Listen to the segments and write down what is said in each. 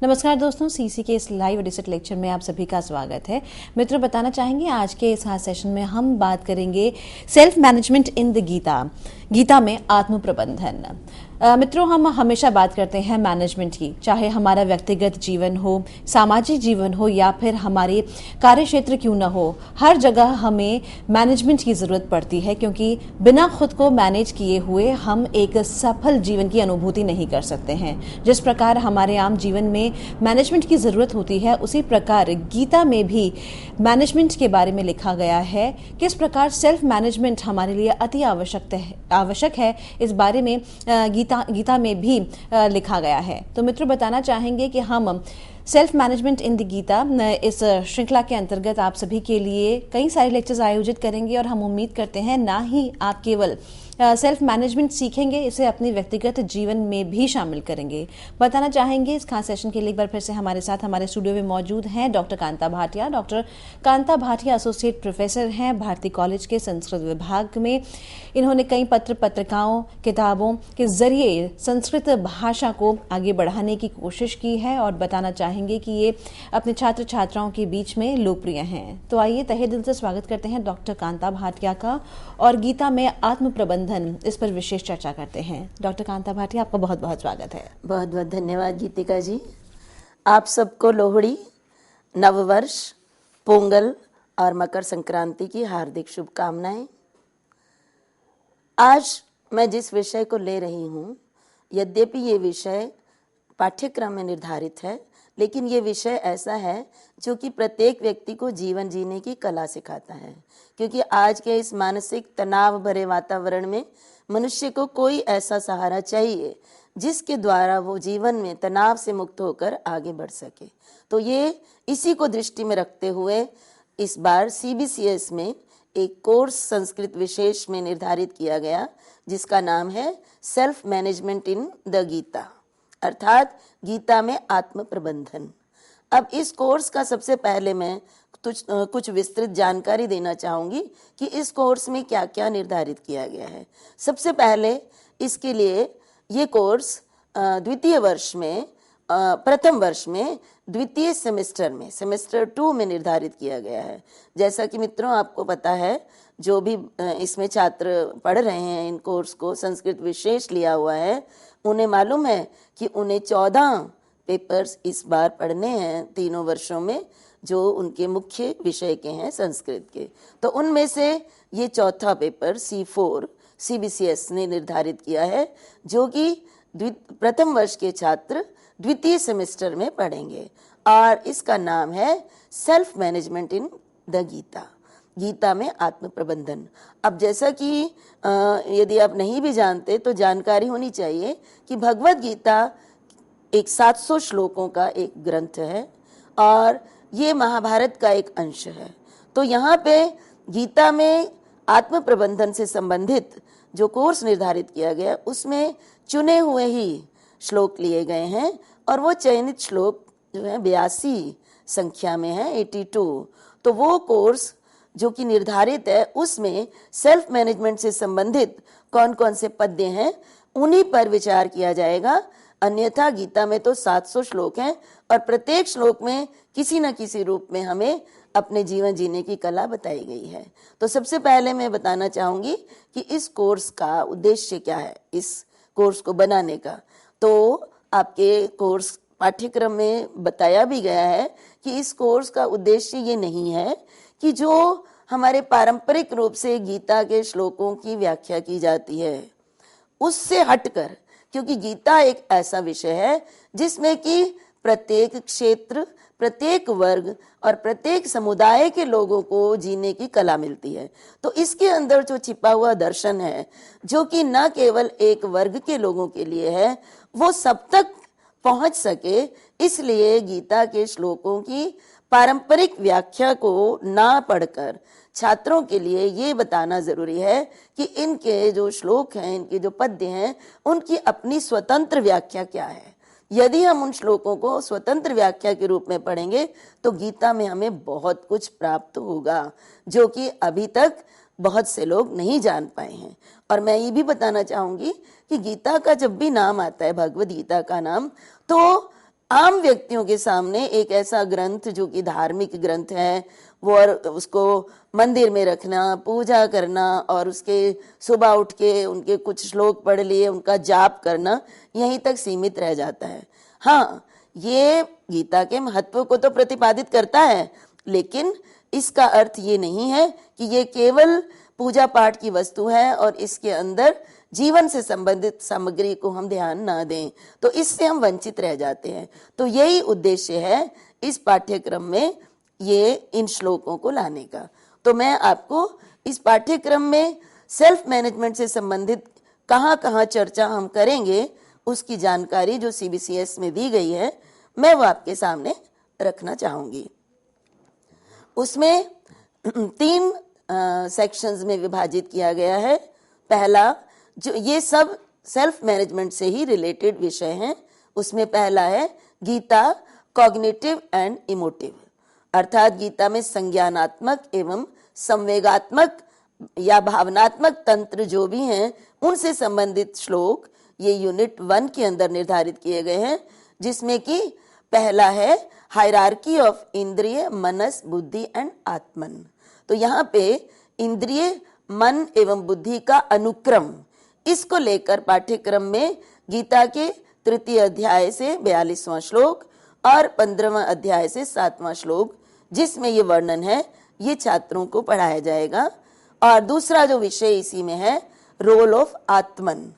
नमस्कार दोस्तों, सीसी के इस लाइव एडिटेड लेक्चर में आप सभी का स्वागत है। मित्रों, बताना चाहेंगे आज के इस खास सेशन में हम बात करेंगे self management in the Gita में आत्म प्रबंधन। मित्रों, हम हमेशा बात करते हैं मैनेजमेंट की, चाहे हमारा व्यक्तिगत जीवन हो, सामाजिक जीवन हो या फिर हमारे कार्य क्षेत्र क्यों न हो, हर जगह हमें मैनेजमेंट की जरूरत पड़ती है, क्योंकि बिना खुद को मैनेज किए हुए हम एक सफल जीवन की अनुभूति नहीं कर सकते हैं। जिस प्रकार हमारे आम जीवन में मैनेजमेंट की जरूरत होती है, उसी प्रकार गीता में भी मैनेजमेंट के बारे में लिखा गया है। किस प्रकार सेल्फ मैनेजमेंट हमारे लिए अति आवश्यक है, इस बारे में गीता में भी लिखा गया है। तो मित्रों, बताना चाहेंगे कि हम self management in the Gita इस श्रृंखला के अंतर्गत आप सभी के लिए कई सारे लेक्चर्स आयोजित करेंगे और हम उम्मीद करते हैं ना ही आप केवल सेल्फ मैनेजमेंट सीखेंगे, इसे अपने व्यक्तिगत जीवन में भी शामिल करेंगे। बताना चाहेंगे इस खास सेशन के लिए एक बार फिर से हमारे साथ हमारे स्टूडियो में मौजूद हैं doctor Kanta Bhatia. Doctor Kanta Bhatia associate professor हैं भारती कॉलेज के संस्कृत विभाग में। इन्होंने कई पत्रिकाओं, किताबों के जरिए संस्कृत भाषा को आगे बढ़ाने की कोशिश की है और बताना चाहेंगे कि ये अपने छात्र छात्राओं के बीच में लोकप्रिय हैं। तो आइए तहे दिल से स्वागत करते हैं डॉक्टर कांता भाटिया का और गीता में आत्म प्रबंधन इस पर विशेष चर्चा करते हैं। डॉक्टर कांता भाटिया, आपका बहुत बहुत स्वागत है। बहुत बहुत धन्यवाद गीतिका जी। आप सबको लोहड़ी, नववर्ष, पोंगल और मकर संक्रांति की हार्दिक शुभकामनाएं। आज मैं जिस विषय को ले रही हूँ, यद्यपि ये विषय पाठ्यक्रम में निर्धारित है, लेकिन ये विषय ऐसा है जो कि प्रत्येक व्यक्ति को जीवन जीने की कला सिखाता है। क्योंकि आज के इस मानसिक तनाव भरे वातावरण में मनुष्य को कोई ऐसा सहारा चाहिए जिसके द्वारा वो जीवन में तनाव से मुक्त होकर आगे बढ़ सके। तो ये इसी को दृष्टि में रखते हुए इस बार सीबीसीएस में एक कोर्स संस्कृत विशेष में निर्धारित किया गया, जिसका नाम है self management in the Gita, अर्थात गीता में आत्म प्रबंधन। अब इस कोर्स का सबसे पहले मैं कुछ विस्तृत जानकारी देना चाहूंगी कि इस कोर्स में क्या क्या निर्धारित किया गया है। सबसे पहले इसके लिए ये कोर्स प्रथम वर्ष में द्वितीय सेमेस्टर में सेमेस्टर 2 में निर्धारित किया गया है। जैसा कि मित्रों आपको पता है, जो भी इसमें छात्र पढ़ रहे हैं, इन कोर्स को संस्कृत विशेष लिया हुआ है, उन्हें मालूम है कि उन्हें 14 पेपर्स इस बार पढ़ने हैं तीनों वर्षों में, जो उनके मुख्य विषय के हैं संस्कृत के। तो उनमें से ये चौथा पेपर C4 सीबीसीएस ने निर्धारित किया है, जो कि प्रथम वर्ष के छात्र द्वितीय सेमेस्टर में पढ़ेंगे, और इसका नाम है self management in the Gita में आत्म प्रबंधन। अब जैसा कि यदि आप नहीं भी जानते तो जानकारी होनी चाहिए कि भगवत गीता एक 700 श्लोकों का एक ग्रंथ है और ये महाभारत का एक अंश है। तो यहाँ पे गीता में आत्म प्रबंधन से संबंधित जो कोर्स निर्धारित किया गया, उसमें चुने हुए ही श्लोक लिए गए हैं, और वो चयनित श्लोक जो है 82 संख्या में है, 82। तो वो कोर्स जो कि निर्धारित है, उसमें सेल्फ मैनेजमेंट से संबंधित कौन कौन से पद्य हैं, उन्हीं पर विचार किया जाएगा। अन्यथा गीता में तो 700 श्लोक हैं और प्रत्येक श्लोक में किसी न किसी रूप में हमें अपने जीवन जीने की कला बताई गई है। तो सबसे पहले मैं बताना चाहूंगी कि इस कोर्स का उद्देश्य क्या है, इस कोर्स को बनाने का। तो आपके कोर्स पाठ्यक्रम में बताया भी गया है कि इस कोर्स का उद्देश्य ये नहीं है कि जो हमारे पारंपरिक रूप से गीता के श्लोकों की व्याख्या की जाती है उससे हटकर, क्योंकि गीता एक ऐसा विषय है जिसमें कि प्रत्येक क्षेत्र, प्रत्येक वर्ग और प्रत्येक समुदाय के लोगों को जीने की कला मिलती है। तो इसके अंदर जो छिपा हुआ दर्शन है, जो कि न केवल एक वर्ग के लोगों के लिए है, वो सब तक पहुंच सके, इसलिए गीता के श्लोकों की पारंपरिक व्याख्या को ना पढ़कर छात्रों के लिए ये बताना जरूरी है कि इनके जो श्लोक हैं, इनके जो पद्य हैं, उनकी अपनी स्वतंत्र व्याख्या क्या है। यदि हम उन श्लोकों को स्वतंत्र व्याख्या के रूप में पढ़ेंगे तो गीता में हमें बहुत कुछ प्राप्त होगा, जो कि अभी तक बहुत से लोग नहीं जान पाए हैं। और मैं ये भी बताना चाहूंगी कि गीता का जब भी नाम आता है, भगवद गीता का नाम, तो आम व्यक्तियों के सामने एक ऐसा ग्रंथ जो कि धार्मिक ग्रंथ है, वो और उसको मंदिर में रखना, पूजा करना और उसके सुबह उठ के उनके कुछ श्लोक पढ़ लिए, उनका जाप करना, यहीं तक सीमित रह जाता है। हाँ, ये गीता के महत्व को तो प्रतिपादित करता है, लेकिन इसका अर्थ ये नहीं है कि ये केवल पूजा पाठ की वस्तु है और इसके अंदर जीवन से संबंधित सामग्री को हम ध्यान ना दें, तो इससे हम वंचित रह जाते हैं। तो यही उद्देश्य है इस पाठ्यक्रम में ये इन श्लोकों को लाने का। तो मैं आपको इस पाठ्यक्रम में सेल्फ मैनेजमेंट से संबंधित कहाँ कहाँ चर्चा हम करेंगे, उसकी जानकारी जो CBCS में दी गई है, मैं वो आपके सामने रखना चाहूंगी। उसमें 3 सेक्शंस में विभाजित किया गया है। पहला, जो ये सब सेल्फ मैनेजमेंट से ही रिलेटेड विषय हैं, उसमें पहला है गीता कॉग्निटिव एंड इमोटिव, अर्थात गीता में संज्ञानात्मक एवं संवेगात्मक या भावनात्मक तंत्र जो भी हैं, उनसे संबंधित श्लोक ये यूनिट 1 के अंदर निर्धारित किए गए हैं, जिसमें कि पहला है हायरार्की ऑफ इंद्रिय, मनस, बुद्धि एंड आत्मन। तो यहाँ पे इंद्रिय, मन एवं बुद्धि का अनुक्रम, इसको लेकर पाठ्यक्रम में गीता के 3 अध्याय से 42वां श्लोक और 15वां अध्याय से 7वां श्लोक, जिसमें ये वर्णन है, ये छात्रों को पढ़ाया जाएगा। और दूसरा जो विषय इसी में है, रोल ऑफ आत्मन,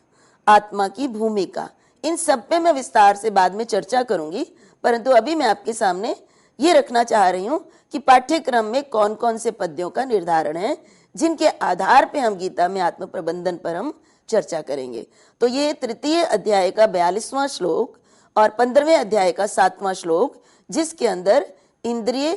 आत्मा की भूमिका। इन सब पे मैं विस्तार से बाद में चर्चा करूंगी, परंतु अभी मैं आपके सामने ये रखना चाह रही हूँ कि पाठ्यक्रम में कौन कौन से पद्यों का निर्धारण है, जिनके आधार पे हम गीता में आत्म प्रबंधन पर हम चर्चा करेंगे। तो ये 3 अध्याय का 42वां श्लोक और 15वें अध्याय का 7वां श्लोक, जिसके अंदर इंद्रिय,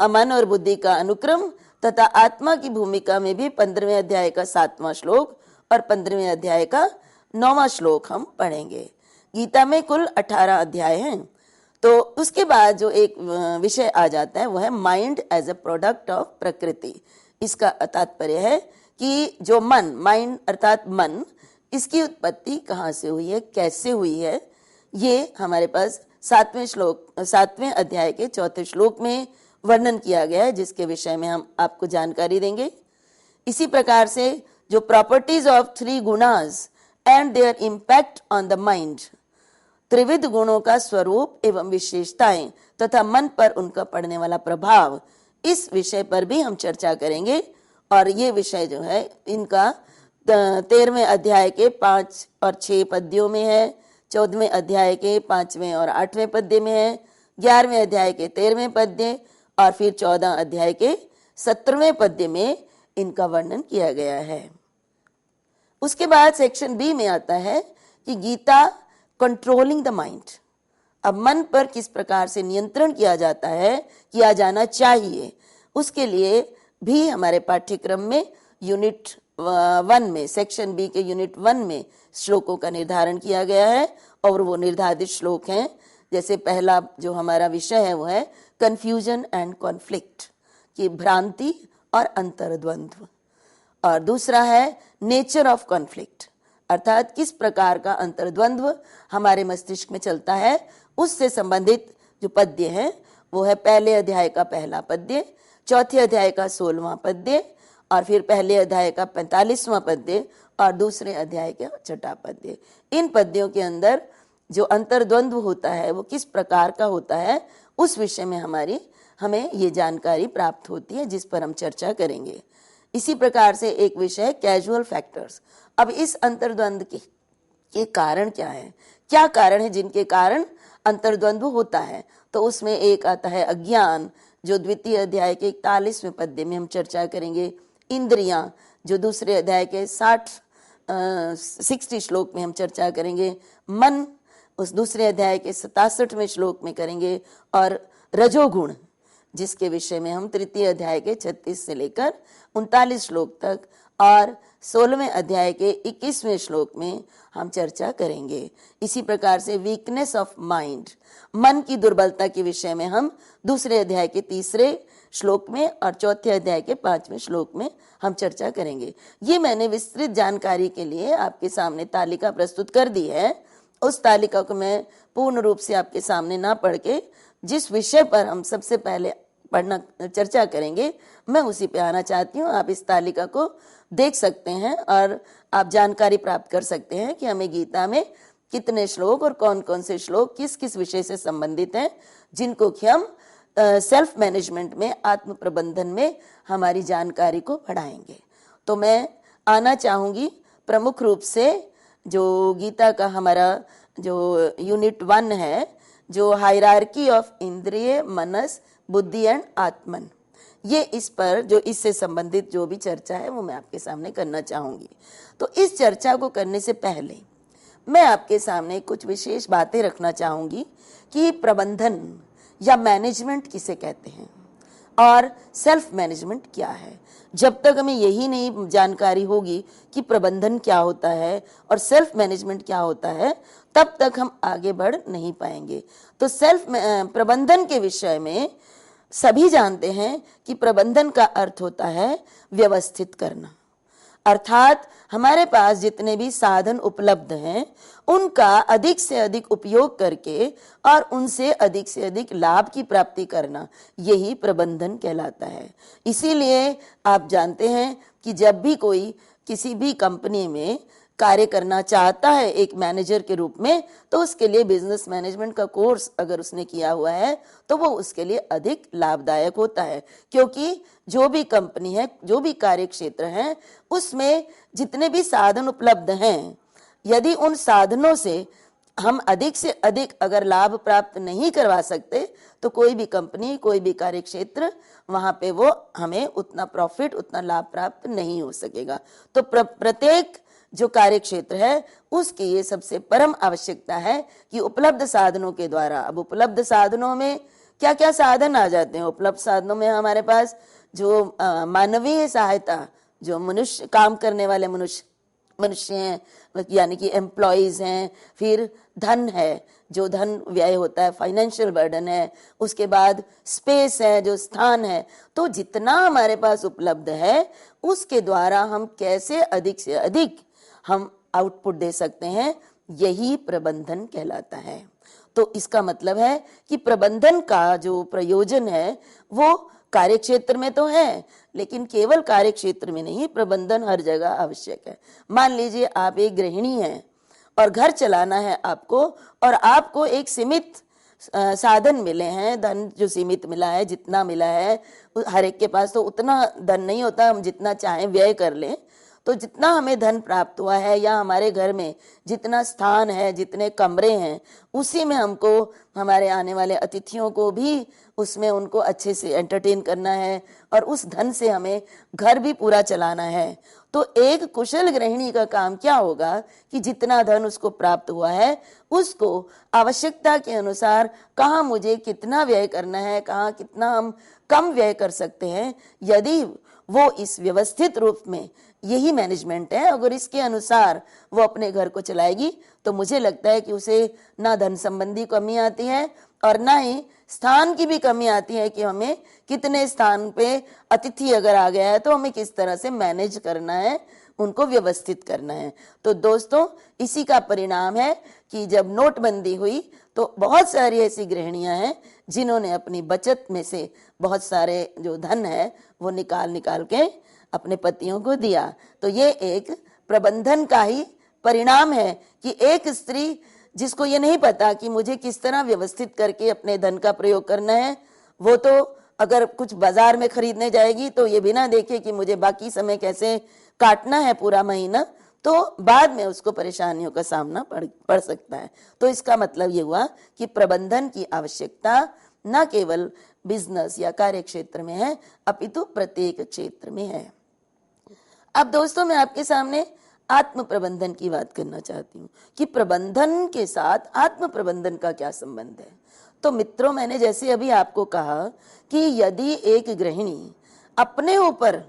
मन और बुद्धि का अनुक्रम तथा आत्मा की भूमिका में भी 15वें अध्याय का 7वां श्लोक और 15वें अध्याय का 9वां श्लोक हम पढ़ेंगे। गीता में कुल 18 अध्याय हैं। तो उसके बाद जो एक विषय आ जाता है, वो है mind as a product of प्रकृति। इसका तात्पर्य है कि जो मन, माइंड अर्थात मन, इसकी उत्पत्ति कहाँ से हुई है, कैसे हुई है, ये हमारे पास 7वें अध्याय के 4थे श्लोक में वर्णन किया गया है, जिसके विषय में हम आपको जानकारी देंगे। इसी प्रकार से जो properties of 3 gunas and there impact on the mind, त्रिविध गुणों का स्वरूप एवं विशेषताएं तथा मन पर उनका पड़ने वाला प्रभाव, इस विषय पर भी हम चर्चा करेंगे। और ये विषय जो है, इनका 13वें अध्याय के 5 और 6 पद्यों में है, 14वें अध्याय के 5वें और 8वें पद्य में है, 11वें अध्याय के 13वें पद्य और फिर 14 अध्याय के 17वें पद्य में इनका वर्णन किया गया है। उसके बाद सेक्शन बी में आता है कि गीता कंट्रोलिंग द माइंड, अब मन पर किस प्रकार से नियंत्रण किया जाता है, किया जाना चाहिए, उसके लिए भी हमारे पाठ्यक्रम में यूनिट 1 में, सेक्शन बी के यूनिट 1 में श्लोकों का निर्धारण किया गया है। और वो निर्धारित श्लोक हैं, जैसे पहला जो हमारा विषय है वो है कंफ्यूजन एंड कॉन्फ्लिक्ट, की भ्रांति और अंतर्द्वंद्व। और दूसरा है नेचर ऑफ कॉन्फ्लिक्ट, अर्थात किस प्रकार का अंतर्द्वंद्व हमारे मस्तिष्क में चलता है, उससे संबंधित जो पद्य है वो है पहले अध्याय का पहला पद्य, चौथे अध्याय का 16वां पद्य और फिर पहले अध्याय का 45वां पद्य और दूसरे अध्याय का 6ठा पद्य। इन पद्यों के अंदर जो अंतर्द्वंद्व होता है वो किस प्रकार का होता है, उस विषय में हमें ये जानकारी प्राप्त होती है, जिस पर हम चर्चा करेंगे। इसी प्रकार से एक विषय कैजुअल फैक्टर्स, अब इस अंतर्द्वंद के कारण क्या है, क्या कारण है जिनके कारण अंतर्द्वंद्व होता है। तो उसमें एक आता है अज्ञान, जो 2 अध्याय के 41वें पद्य में हम चर्चा करेंगे। इंद्रियां, जो दूसरे अध्याय के 60 श्लोक में हम चर्चा करेंगे। मन, उस दूसरे अध्याय के 67वें श्लोक में करेंगे। और रजोगुण, जिसके विषय में हम 3 अध्याय के 36 से लेकर 39 श्लोक तक और 16वें अध्याय के 21वें श्लोक में हम चर्चा करेंगे। इसी प्रकार से वीकनेस ऑफ माइंड, मन की दुर्बलता के विषय में हम दूसरे अध्याय के 3 श्लोक में और चौथे अध्याय के 5वें श्लोक में हम चर्चा करेंगे। ये मैंने विस्तृत जानकारी के लिए आपके सामने तालिका प्रस्तुत कर दी है उस तालिका को मैं पूर्ण रूप से आपके सामने ना पढ़ के जिस विषय पर हम सबसे पहले चर्चा करेंगे मैं उसी पे आना चाहती हूँ। आप इस तालिका को देख सकते हैं और आप जानकारी प्राप्त कर सकते हैं कि हमें गीता में कितने श्लोक और कौन कौन से श्लोक किस किस विषय से संबंधित हैं, जिनको कि हम सेल्फ मैनेजमेंट में, आत्म प्रबंधन में हमारी जानकारी को बढ़ाएंगे। तो मैं आना चाहूंगी प्रमुख रूप से जो गीता का हमारा जो यूनिट 1 है, जो हायरार्की ऑफ इंद्रिय, मनस, बुद्धि एंड आत्मन, ये इस पर जो इससे संबंधित जो भी चर्चा है वो मैं आपके सामने करना चाहूंगी। तो इस चर्चा को करने से पहले मैं आपके सामने कुछ विशेष बातें रखना चाहूंगी कि प्रबंधन या मैनेजमेंट किसे कहते हैं और सेल्फ मैनेजमेंट क्या है। जब तक हमें यही नहीं जानकारी होगी कि प्रबंधन क्या होता है और सेल्फ मैनेजमेंट क्या होता है, तब तक हम आगे बढ़ नहीं पाएंगे। तो प्रबंधन के विषय में सभी जानते हैं कि प्रबंधन का अर्थ होता है व्यवस्थित करना, अर्थात हमारे पास जितने भी साधन उपलब्ध हैं उनका अधिक से अधिक उपयोग करके और उनसे अधिक से अधिक लाभ की प्राप्ति करना, यही प्रबंधन कहलाता है। इसीलिए आप जानते हैं कि जब भी कोई किसी भी कंपनी में कार्य करना चाहता है एक मैनेजर के रूप में, तो उसके लिए बिजनेस मैनेजमेंट का कोर्स अगर उसने किया हुआ है तो वो उसके लिए अधिक लाभदायक होता है, क्योंकि जो भी कंपनी है, जो भी कार्य क्षेत्र है, उसमें जितने भी साधन उपलब्ध हैं, यदि उन साधनों से हम अधिक से अधिक अगर लाभ प्राप्त नहीं करवा सकते तो कोई भी कंपनी, कोई भी कार्य क्षेत्र, वहां पे वो हमें उतना प्रॉफिट, उतना लाभ प्राप्त नहीं हो सकेगा। तो प्रत्येक जो कार्य क्षेत्र है उसकी ये सबसे परम आवश्यकता है कि उपलब्ध साधनों के द्वारा, अब उपलब्ध साधनों में क्या क्या साधन आ जाते हैं। उपलब्ध साधनों में हमारे पास जो मानवीय सहायता, जो मनुष्य, काम करने वाले मनुष्य हैं, यानी कि एम्प्लॉइज हैं, फिर धन है, जो धन व्यय होता है, फाइनेंशियल बर्डन है, उसके बाद स्पेस है, जो स्थान है। तो जितना हमारे पास उपलब्ध है उसके द्वारा हम कैसे अधिक से अधिक हम आउटपुट दे सकते हैं, यही प्रबंधन कहलाता है। तो इसका मतलब है कि प्रबंधन का जो प्रयोजन है वो कार्य क्षेत्र में तो है, लेकिन केवल कार्य क्षेत्र में नहीं, प्रबंधन हर जगह आवश्यक है। मान लीजिए आप एक गृहिणी हैं और घर चलाना है आपको, और आपको एक सीमित साधन मिले हैं, धन जो सीमित मिला है, जितना मिला है, हर एक के पास तो उतना धन नहीं होता हम जितना चाहें व्यय कर लें। तो जितना हमें धन प्राप्त हुआ है या हमारे घर में जितना स्थान है, जितने कमरे हैं, उसी में हमको हमारे आने वाले अतिथियों को भी उसमें उनको अच्छे से एंटरटेन करना है और उस धन से हमें घर भी पूरा चलाना है। तो एक कुशल गृहिणी का काम क्या होगा कि जितना धन उसको प्राप्त हुआ है उसको आवश्यकता के अनुसार कहाँ मुझे कितना व्यय करना है, कहाँ कितना हम कम व्यय कर सकते हैं, यदि वो इस व्यवस्थित रूप में, यही मैनेजमेंट है, अगर इसके अनुसार वो अपने घर को चलाएगी तो मुझे लगता है कि उसे ना धन संबंधी कमी आती है और ना ही स्थान की भी कमी आती है कि हमें कितने स्थान पे अतिथि अगर आ गया है तो हमें किस तरह से मैनेज करना है, उनको व्यवस्थित करना है। तो दोस्तों, इसी का परिणाम है कि जब नोटबंदी हुई तो बहुत सारी ऐसी गृहिणियां हैं जिन्होंने अपनी बचत में से बहुत सारे जो धन है वो निकाल के अपने पतियों को दिया। तो ये एक प्रबंधन का ही परिणाम है कि एक स्त्री जिसको ये नहीं पता कि मुझे किस तरह व्यवस्थित करके अपने धन का प्रयोग करना है, वो तो अगर कुछ बाजार में खरीदने जाएगी तो ये बिना देखे कि मुझे बाकी समय कैसे काटना है पूरा महीना, तो बाद में उसको परेशानियों का सामना पड़ सकता है। तो इसका मतलब ये हुआ कि प्रबंधन की आवश्यकता न केवल बिजनेस या कार्य क्षेत्र में है, अपितु प्रत्येक क्षेत्र में है। अब दोस्तों, मैं आपके सामने आत्म प्रबंधन की बात करना चाहती हूँ कि प्रबंधन के साथ आत्म प्रबंधन का क्या संबंध है। तो मित्रों, मैंने जैसे अभी आपको कहा कि यदि एक गृहिणी अपने ऊपर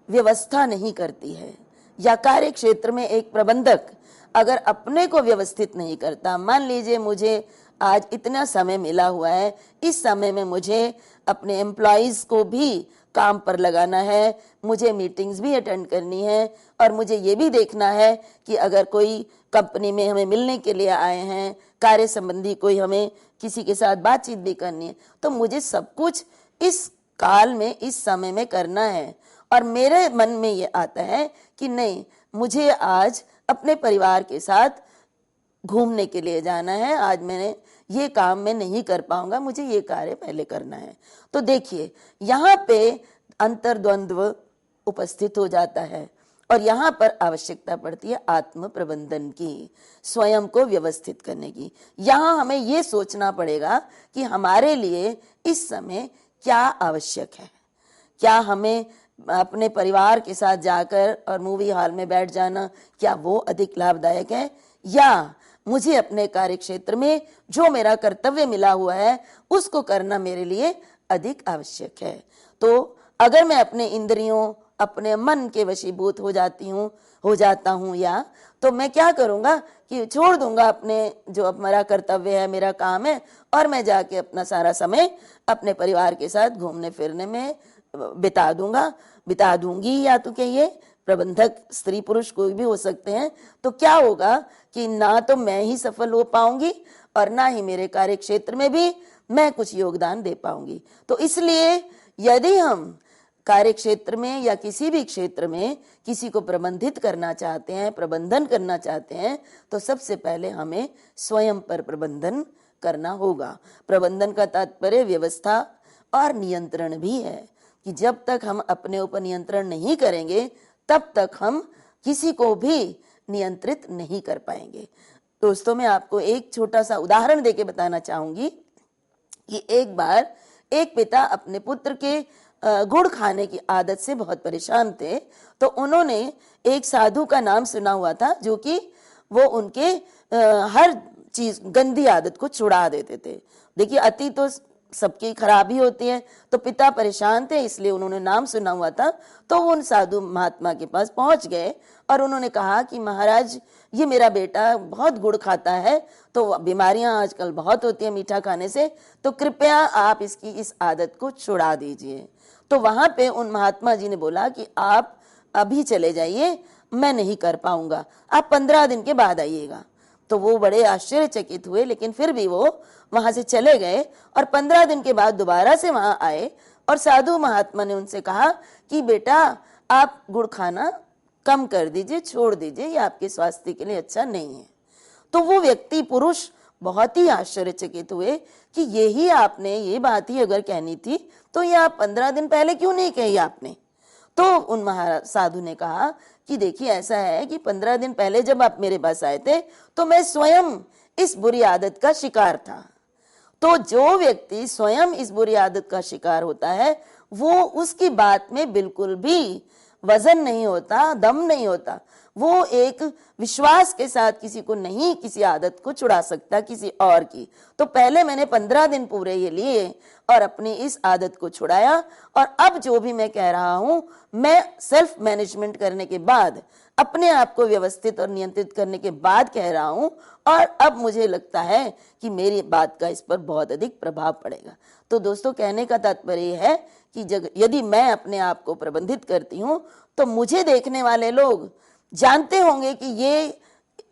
व्यवस्था नहीं करती है या कार्य क्षेत्र में एक प्रबंधक अगर अपने को व्यवस्थित नहीं करता, मान लीजिए मुझे आज इतना समय मिला हुआ है, इस समय में मुझे अपने एम्प्लॉयज को भी काम पर लगाना है, मुझे मीटिंग्स भी अटेंड करनी है, और मुझे ये भी देखना है कि अगर कोई कंपनी में हमें मिलने के लिए आए हैं, कार्य संबंधी कोई हमें किसी के साथ बातचीत भी करनी है, तो मुझे सब कुछ इस काल में, इस समय में करना है। और मेरे मन में ये आता है कि नहीं, मुझे आज अपने परिवार के साथ घूमने के लिए जाना है, आज मैंने ये काम मैं नहीं कर पाऊंगा, मुझे ये कार्य पहले करना है। तो देखिए, यहाँ पे अंतर्द्वंद्व उपस्थित हो जाता है और यहाँ पर आवश्यकता पड़ती है आत्म प्रबंधन की, स्वयं को व्यवस्थित करने की। यहाँ हमें ये सोचना पड़ेगा कि हमारे लिए इस समय क्या आवश्यक है। क्या हमें अपने परिवार के साथ जाकर और मूवी हॉल में बैठ जाना, क्या वो अधिक लाभदायक है, या मुझे अपने कार्य क्षेत्र में जो मेरा कर्तव्य मिला हुआ है उसको करना मेरे लिए अधिक आवश्यक है। तो अगर मैं अपने इंद्रियों, अपने मन के वशीभूत हो जाता हूँ या तो मैं क्या करूँगा कि छोड़ दूंगा अपने जो अब मेरा कर्तव्य है, मेरा काम है, और मैं जाके अपना सारा समय अपने परिवार के साथ घूमने फिरने में बिता दूंगी, या तो कहिए प्रबंधक स्त्री पुरुष कोई भी हो सकते हैं। तो क्या होगा कि ना तो मैं ही सफल हो पाऊंगी और ना ही मेरे कार्य क्षेत्र में भी मैं कुछ योगदान दे पाऊंगी। तो इसलिए यदि हम कार्य क्षेत्र में या किसी भी क्षेत्र में किसी को प्रबंधित करना चाहते हैं, प्रबंधन करना चाहते हैं, तो सबसे पहले हमें स्वयं पर प्रबंधन करना होगा। प्रबंधन का तात्पर्य व्यवस्था और नियंत्रण भी है कि जब तक हम अपने ऊपर नियंत्रण नहीं करेंगे तब तक हम किसी को भी नियंत्रित नहीं कर पाएंगे। दोस्तों, मैं आपको एक छोटा सा उदाहरण देके बताना चाहूंगी कि एक बार एक पिता अपने पुत्र के गुड़ खाने की आदत से बहुत परेशान थे। तो उन्होंने एक साधु का नाम सुना हुआ था जो कि वो उनके हर चीज गंदी आदत को छुड़ा देते थे। देखिए, अति तो सबकी खराबी होती है। तो पिता परेशान थे, इसलिए उन्होंने नाम सुना हुआ था। तो वो उन साधु महात्मा के पास पहुंच गए और उन्होंने कहा कि महाराज, ये मेरा बेटा बहुत गुड़ खाता है, तो बीमारियां आजकल बहुत होती है मीठा खाने से, तो कृपया आप इसकी इस आदत को छुड़ा दीजिए। तो वहां पे उन महात्मा जी ने बोला कि आप अभी चले जाइए, मैं नहीं कर पाऊंगा, आप 15 दिन के बाद आइएगा। तो वो बड़े आश्चर्यचकित हुए, लेकिन फिर भी वो वहां से चले गए और 15 दिन के बाद दोबारा से वहां आए और साधु महात्मा ने उनसे कहा कि बेटा, आप गुड़ खाना कम कर दीजिए, छोड़ दीजिए, ये आपके स्वास्थ्य के लिए अच्छा नहीं है। तो वो व्यक्ति पुरुष बहुत ही आश्चर्यचकित हुए कि यही आपने, ये बात ही अगर कहनी थी तो ये आप 15 दिन पहले क्यों नहीं कही आपने। तो उन साधु ने कहा कि देखिए, ऐसा है कि 15 दिन पहले जब आप मेरे पास आए थे तो मैं स्वयं इस बुरी आदत का शिकार था। तो जो व्यक्ति स्वयं इस बुरी आदत का शिकार होता है, वो उसकी बात में बिल्कुल भी वजन नहीं होता, दम नहीं होता। वो एक विश्वास के साथ किसी को नहीं, किसी आदत को छुड़ा सकता किसी और की। तो पहले मैंने 15 दिन पूरे ये लिए और अपनी इस आदत को छुड़ाया, और अब जो भी मैं कह रहा हूं, मैं सेल्फ मैनेजमेंट करने के बाद, अपने आप को व्यवस्थित और नियंत्रित करने के बाद कह रहा हूं, और अब मुझे लगता है कि मेरी बात का इस पर बहुत अधिक प्रभाव पड़ेगा। तो दोस्तों, कहने का तात्पर्य है कि यदि मैं अपने आप को प्रबंधित करती हूं तो मुझे देखने वाले लोग जानते होंगे कि ये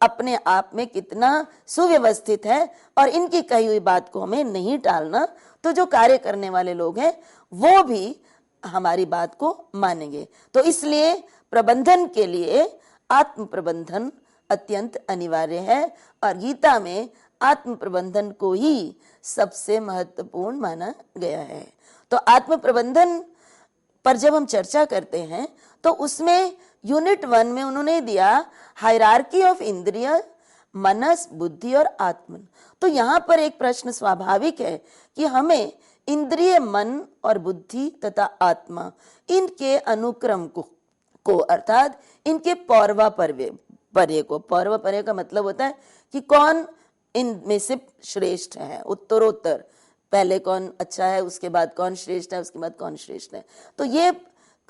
अपने आप में कितना सुव्यवस्थित है और इनकी कही हुई बात को हमें नहीं टालना। तो जो कार्य करने वाले लोग हैं वो भी हमारी बात को मानेंगे। तो इसलिए प्रबंधन के लिए आत्म प्रबंधन अत्यंत अनिवार्य है और गीता में आत्म प्रबंधन को ही सबसे महत्वपूर्ण माना गया है। तो आत्म प्रबंधन पर जब हम चर्चा करते हैं तो उसमें यूनिट 1 में उन्होंने दिया हायरार्की ऑफ इंद्रिय, मनस, बुद्धि और आत्मन। तो यहाँ पर एक प्रश्न स्वाभाविक है कि हमें इंद्रिय, मन और बुद्धि तथा आत्मा, इनके अनुक्रम को अर्थात इनके पौर्वापर्य को, पौर्वापर्य का मतलब होता है कि कौन इनमें से श्रेष्ठ है, उत्तरोत्तर, पहले कौन अच्छा है, उसके बाद कौन श्रेष्ठ है, उसके बाद कौन श्रेष्ठ है। तो ये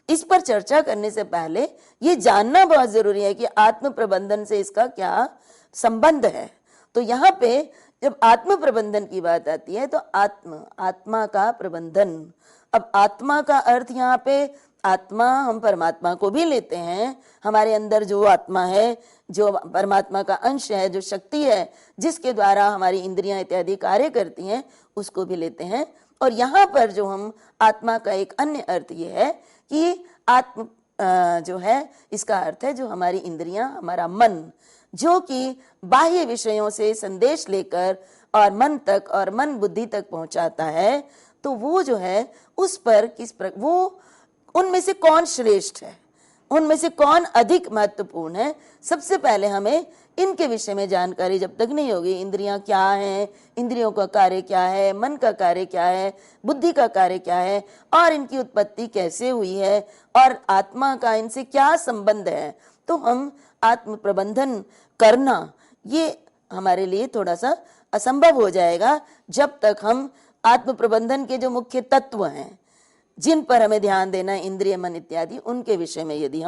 इस पर चर्चा करने से पहले ये जानना बहुत जरूरी है कि आत्म प्रबंधन से इसका क्या संबंध है। तो यहाँ पे जब आत्म प्रबंधन की बात आती है तो आत्मा का प्रबंधन। अब आत्मा का अर्थ यहाँ पे आत्मा हम परमात्मा को भी लेते हैं, हमारे अंदर जो आत्मा है, जो परमात्मा का अंश है, जो शक्ति है जिसके द्वारा हमारी इंद्रियां इत्यादि कार्य करती हैं, उसको भी लेते हैं। और यहाँ पर जो हम आत्मा का एक अन्य अर्थ ये है कि आत्म जो है इसका अर्थ है जो हमारी इंद्रियां, हमारा मन, जो कि बाह्य विषयों से संदेश लेकर और मन तक और मन बुद्धि तक पहुंचाता है। तो वो जो है उस पर वो उनमें से कौन श्रेष्ठ है, उनमें से कौन अधिक महत्वपूर्ण है, सबसे पहले हमें इनके विषय में जानकारी जब तक नहीं होगी, इंद्रियां क्या हैं, इंद्रियों का कार्य क्या है, मन का कार्य क्या है, बुद्धि का कार्य क्या है, और इनकी उत्पत्ति कैसे हुई है, और आत्मा का इनसे क्या संबंध है, तो हम आत्म प्रबंधन करना ये हमारे लिए थोड़ा सा असंभव हो जाएगा जब तक हम आत्म प्रबंधन के जो मुख्य तत्व हैं जिन पर हमें ध्यान देना है, इंद्रिय, मन इत्यादि, उनके विषय में यदि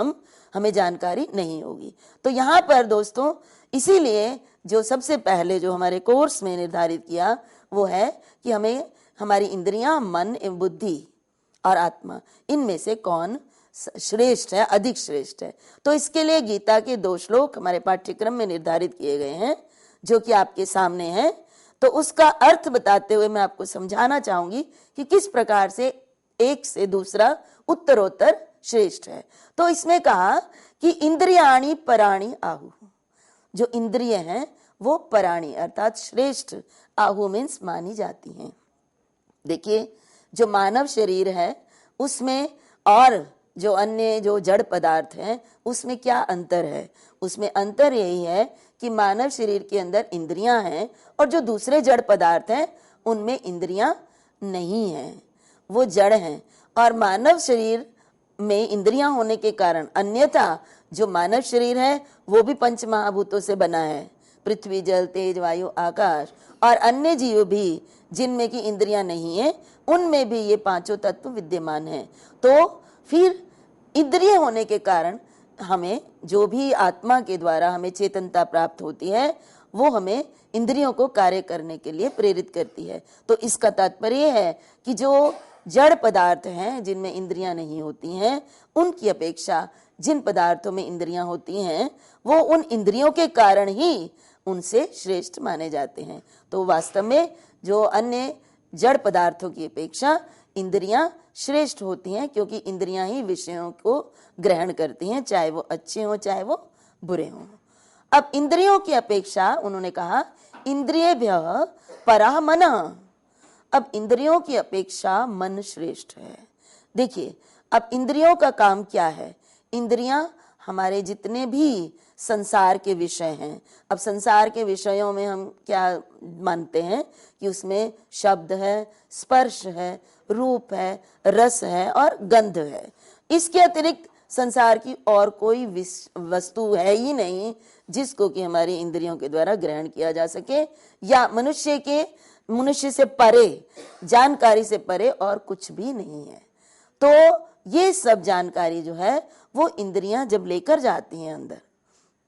हमें जानकारी नहीं होगी। तो यहाँ पर दोस्तों इसीलिए जो सबसे पहले जो हमारे कोर्स में निर्धारित किया वो है कि हमें हमारी इंद्रियां, मन, बुद्धि और आत्मा, इनमें से कौन श्रेष्ठ है, अधिक श्रेष्ठ है। तो इसके लिए गीता के 2 श्लोक हमारे पाठ्यक्रम में निर्धारित किए गए हैं जो कि आपके सामने हैं। तो उसका अर्थ बताते हुए मैं आपको समझाना चाहूंगी कि किस प्रकार से एक से दूसरा उत्तरोत्तर श्रेष्ठ है। तो इसमें कहा कि इंद्रियाणि पराणि आहु, जो इंद्रिय हैं वो पराणी अर्थात श्रेष्ठ, आहु मीन्स मानी जाती हैं। देखिए जो मानव शरीर है उसमें और जो अन्य जो जड़ पदार्थ हैं उसमें क्या अंतर है? उसमें अंतर यही है कि मानव शरीर के अंदर इंद्रियां हैं और जो दूसरे जड़ पदार्थ हैं उनमें इंद्रियां नहीं हैं, वो जड़ हैं। और मानव शरीर में इंद्रियां होने के कारण, अन्यथा जो मानव शरीर है वो भी 5 महाभूतों से बना है, पृथ्वी, जल, तेज, वायु, आकाश, और अन्य जीव भी जिनमें की इंद्रियां नहीं है उनमें भी ये 5 तत्व विद्यमान हैं। तो फिर इंद्रिय होने के कारण हमें जो भी आत्मा के द्वारा हमें चेतनता प्राप्त होती है वो हमें इंद्रियों को कार्य करने के लिए प्रेरित करती है। तो इसका तात्पर्य है कि जो जड़ पदार्थ हैं जिनमें इंद्रियां नहीं होती हैं उनकी अपेक्षा जिन पदार्थों में इंद्रियां होती हैं वो उन इंद्रियों के कारण ही उनसे श्रेष्ठ माने जाते हैं। तो वास्तव में जो अन्य जड़ पदार्थों की अपेक्षा इंद्रियां श्रेष्ठ होती हैं, क्योंकि इंद्रियां ही विषयों को ग्रहण करती हैं, चाहे वो अच्छे हों चाहे वो बुरे हों। अब इंद्रियों की अपेक्षा उन्होंने कहा इंद्रियेभ्यः परः मनः, अब इंद्रियों की अपेक्षा मन श्रेष्ठ है। देखिए अब इंद्रियों का काम क्या है? इंद्रियां हमारे जितने भी संसार के विषय हैं, अब संसार के विषयों में हम क्या मानते हैं कि उसमें शब्द है, स्पर्श है, रूप है, रस है और गंध है। इसके अतिरिक्त संसार की और कोई वस्तु है ही नहीं जिसको कि हमारी इंद्रियों के द्वारा ग्रहण किया जा सके, या मनुष्य से परे, जानकारी से परे और कुछ भी नहीं है। तो ये सब जानकारी जो है वो इंद्रियां जब लेकर जाती हैं अंदर,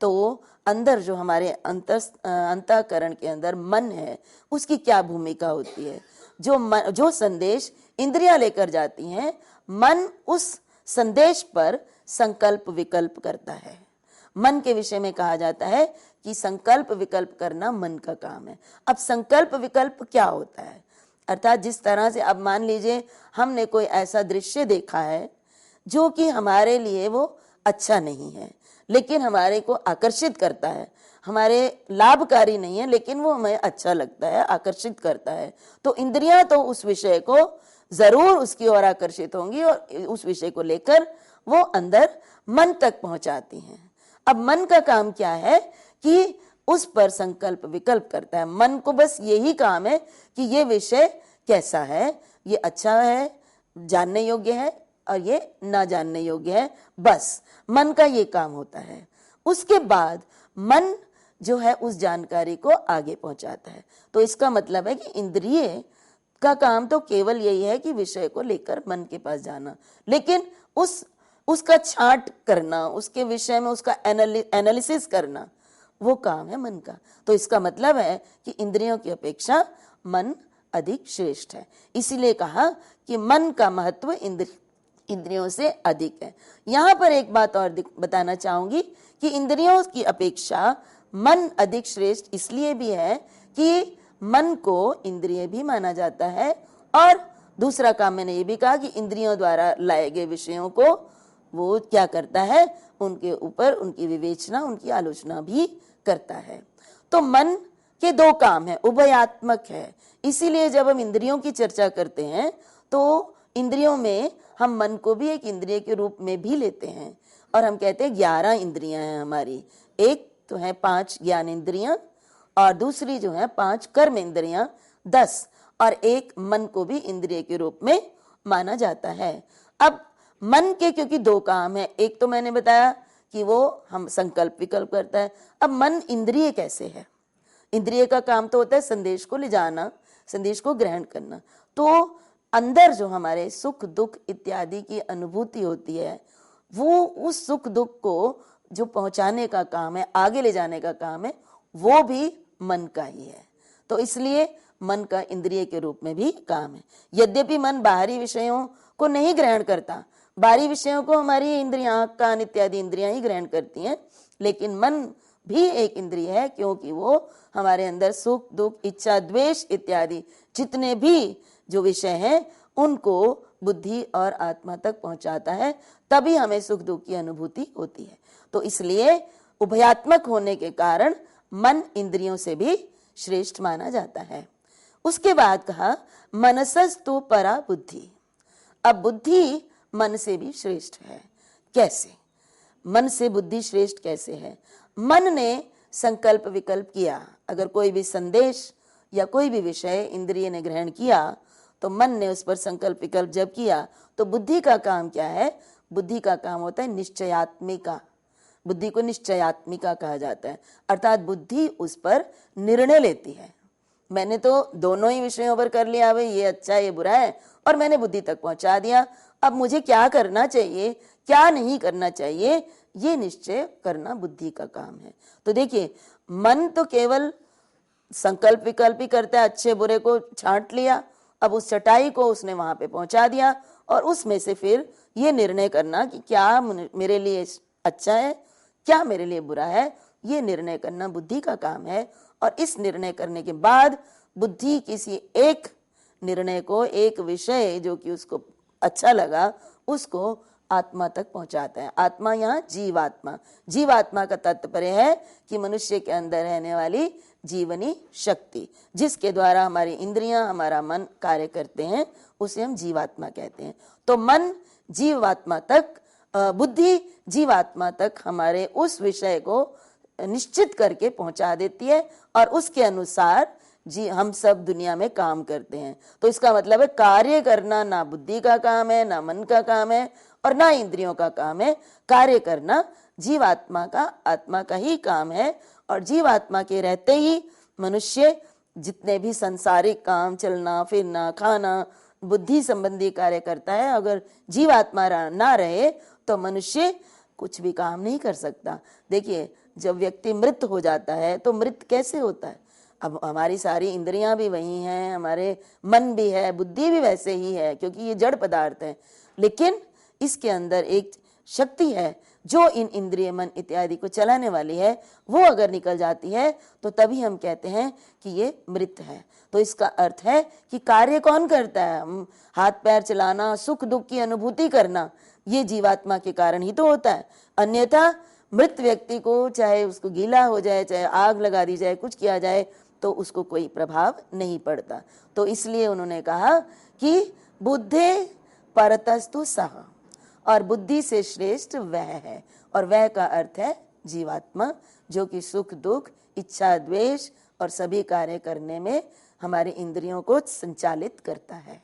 तो अंदर जो हमारे अंतःकरण के अंदर मन है उसकी क्या भूमिका होती है? जो संदेश इंद्रियां लेकर जाती हैं, मन उस संदेश पर संकल्प विकल्प करता है। मन के विषय में कहा जाता है कि संकल्प विकल्प करना मन का काम है। अब संकल्प विकल्प क्या होता है? अर्थात जिस तरह से अब मान लीजिए हमने कोई ऐसा दृश्य देखा है जो कि हमारे लिए वो अच्छा नहीं है लेकिन हमारे को आकर्षित करता है, हमारे लाभकारी नहीं है लेकिन वो हमें अच्छा लगता है, आकर्षित करता है, तो इंद्रियां तो उस विषय को जरूर उसकी ओर आकर्षित होंगी और उस विषय को लेकर वो अंदर मन तक पहुंचाती हैं। अब मन का काम क्या है कि उस पर संकल्प विकल्प करता है। मन को बस यही काम है कि ये विषय कैसा है, ये अच्छा है, जानने योग्य है, और ये ना जानने योग्य है, बस मन का ये काम होता है। उसके बाद मन जो है उस जानकारी को आगे पहुंचाता है। तो इसका मतलब है कि इंद्रिय का काम तो केवल यही है कि विषय को लेकर मन के पास जाना, लेकिन उसका छांट करना, उसके विषय में उसका एनालिसिस करना, वो काम है मन का। तो इसका मतलब है कि इंद्रियों की अपेक्षा मन अधिक श्रेष्ठ है। इसीलिए कहा कि मन का महत्व इंद्रियों से अधिक है। यहाँ पर एक बात और बताना चाहूंगी कि इंद्रियों की अपेक्षा मन अधिक श्रेष्ठ इसलिए भी है कि मन को इंद्रिय भी माना जाता है, और दूसरा काम मैंने ये भी कहा कि इंद्रियों द्वारा लाए गए विषयों को वो क्या करता है, उनके ऊपर उनकी विवेचना, उनकी आलोचना भी करता है। तो मन के दो काम है, उभयात्मक है। इसीलिए जब हम इंद्रियों की चर्चा करते हैं तो इंद्रियों में हम मन को भी एक इंद्रिय के रूप में भी लेते हैं, और हम कहते हैं 11 इंद्रियां हैं हमारी। एक तो है 5 ज्ञान इंद्रियां, और दूसरी जो है 5 कर्म इंद्रियां 10, और एक मन को भी इंद्रिय के रूप में माना जाता है। अब मन के क्योंकि दो काम है, एक तो मैंने बताया कि वो हम संकल्प विकल्प करता है। अब मन इंद्रिय कैसे है? इंद्रिय का काम तो होता है संदेश को ले जाना, संदेश को ग्रहण करना। तो अंदर जो हमारे सुख दुख इत्यादि की अनुभूति होती है, वो उस सुख दुख को जो पहुंचाने का काम है, आगे ले जाने का काम है, वो भी मन का ही है। तो इसलिए मन का इंद्रिय के रूप में भी काम है। यद्यपि मन बाहरी विषयों को नहीं ग्रहण करता, बाहरी विषयों को हमारी इंद्रियां, आँख कान इत्यादि इंद्रियां ही ग्रहण करती हैं, लेकिन मन भी एक इंद्रिय है, क्योंकि वो हमारे अंदर सुख दुख इच्छा द्वेष इत्यादि जितने भी जो विषय हैं उनको बुद्धि और आत्मा तक पहुंचाता है, तभी हमें सुख दुख की अनुभूति होती है। तो इसलिए उभयात्मक होने के कारण मन इंद्रियों से भी श्रेष्ठ माना जाता है। उसके बाद कहा मनसस्तु परा बुद्धि। अब बुद्धि मन से भी श्रेष्ठ है। कैसे? मन से बुद्धि श्रेष्ठ कैसे है? मन ने संकल्प विकल्प किया, अगर कोई भी संदेश या कोई भी विषय इंद्रिय ने ग्रहण किया तो मन ने उस पर संकल्प विकल्प जब किया, तो बुद्धि का काम क्या है? बुद्धि का काम होता है निश्चयात्मिका। बुद्धि को निश्चयात्मिका कहा जाता है, अर्थात बुद्धि उस पर निर्णय लेती है। मैंने तो दोनों ही विषयों पर कर लिया, भाई ये अच्छा ये बुरा है, और मैंने बुद्धि तक पहुंचा दिया। अब मुझे क्या करना चाहिए, क्या नहीं करना चाहिए, ये निश्चय करना बुद्धि का काम है। तो देखिए, मन तो केवल संकल्प विकल्प ही करता है, अच्छे बुरे को छांट लिया, अब उस चटाई को उसने वहां पे पहुंचा दिया, और उसमें से फिर ये निर्णय करना कि क्या मेरे लिए अच्छा है, क्या मेरे लिए बुरा है, ये निर्णय करना बुद्धि का काम है। और इस निर्णय करने के बाद बुद्धि किसी एक निर्णय को, एक विषय जो कि उसको अच्छा लगा, उसको आत्मा तक पहुंचाता है। आत्मा यहाँ जीवात्मा, जीवात्मा का तात्पर्य है कि मनुष्य के अंदर रहने वाली जीवनी शक्ति, जिसके द्वारा हमारी इंद्रियां, हमारा मन कार्य करते हैं, उसे हम जीवात्मा कहते हैं। तो मन जीवात्मा तक, बुद्धि जीवात्मा तक हमारे उस विषय को निश्चित करके पहुंचा देती है, और उसके अनुसार जी हम सब दुनिया में काम करते हैं। तो इसका मतलब है कार्य करना ना बुद्धि का काम है, ना मन का काम है, और ना इंद्रियों का काम है। कार्य करना जीवात्मा का, आत्मा का ही काम है। और जीवात्मा के रहते ही मनुष्य जितने भी संसारिक काम, चलना फिरना, खाना, बुद्धि संबंधी कार्य करता है। अगर जीवात्मा ना रहे तो मनुष्य कुछ भी काम नहीं कर सकता। देखिए, जब व्यक्ति मृत हो जाता है तो मृत कैसे होता है? अब हमारी सारी इंद्रियां भी वही हैं, हमारे मन भी है, बुद्धि भी वैसे ही है, क्योंकि ये जड़ पदार्थ है। लेकिन इसके अंदर एक शक्ति है जो इन इंद्रिय मन इत्यादि को चलाने वाली है, वो अगर निकल जाती है तो तभी हम कहते हैं कि ये मृत है। तो इसका अर्थ है कि कार्य कौन करता है? हाथ पैर चलाना, सुख दुख की अनुभूति करना, ये जीवात्मा के कारण ही तो होता है। अन्यथा मृत व्यक्ति को चाहे उसको गीला हो जाए, चाहे आग लगा दी जाए, कुछ किया जाए, तो उसको कोई प्रभाव नहीं पड़ता। तो इसलिए उन्होंने कहा कि बुद्धे परतस्तु सह, और बुद्धि से श्रेष्ठ वह है। और वह का अर्थ है जीवात्मा, जो कि सुख दुख इच्छा द्वेष और सभी कार्य करने में हमारे इंद्रियों को संचालित करता है।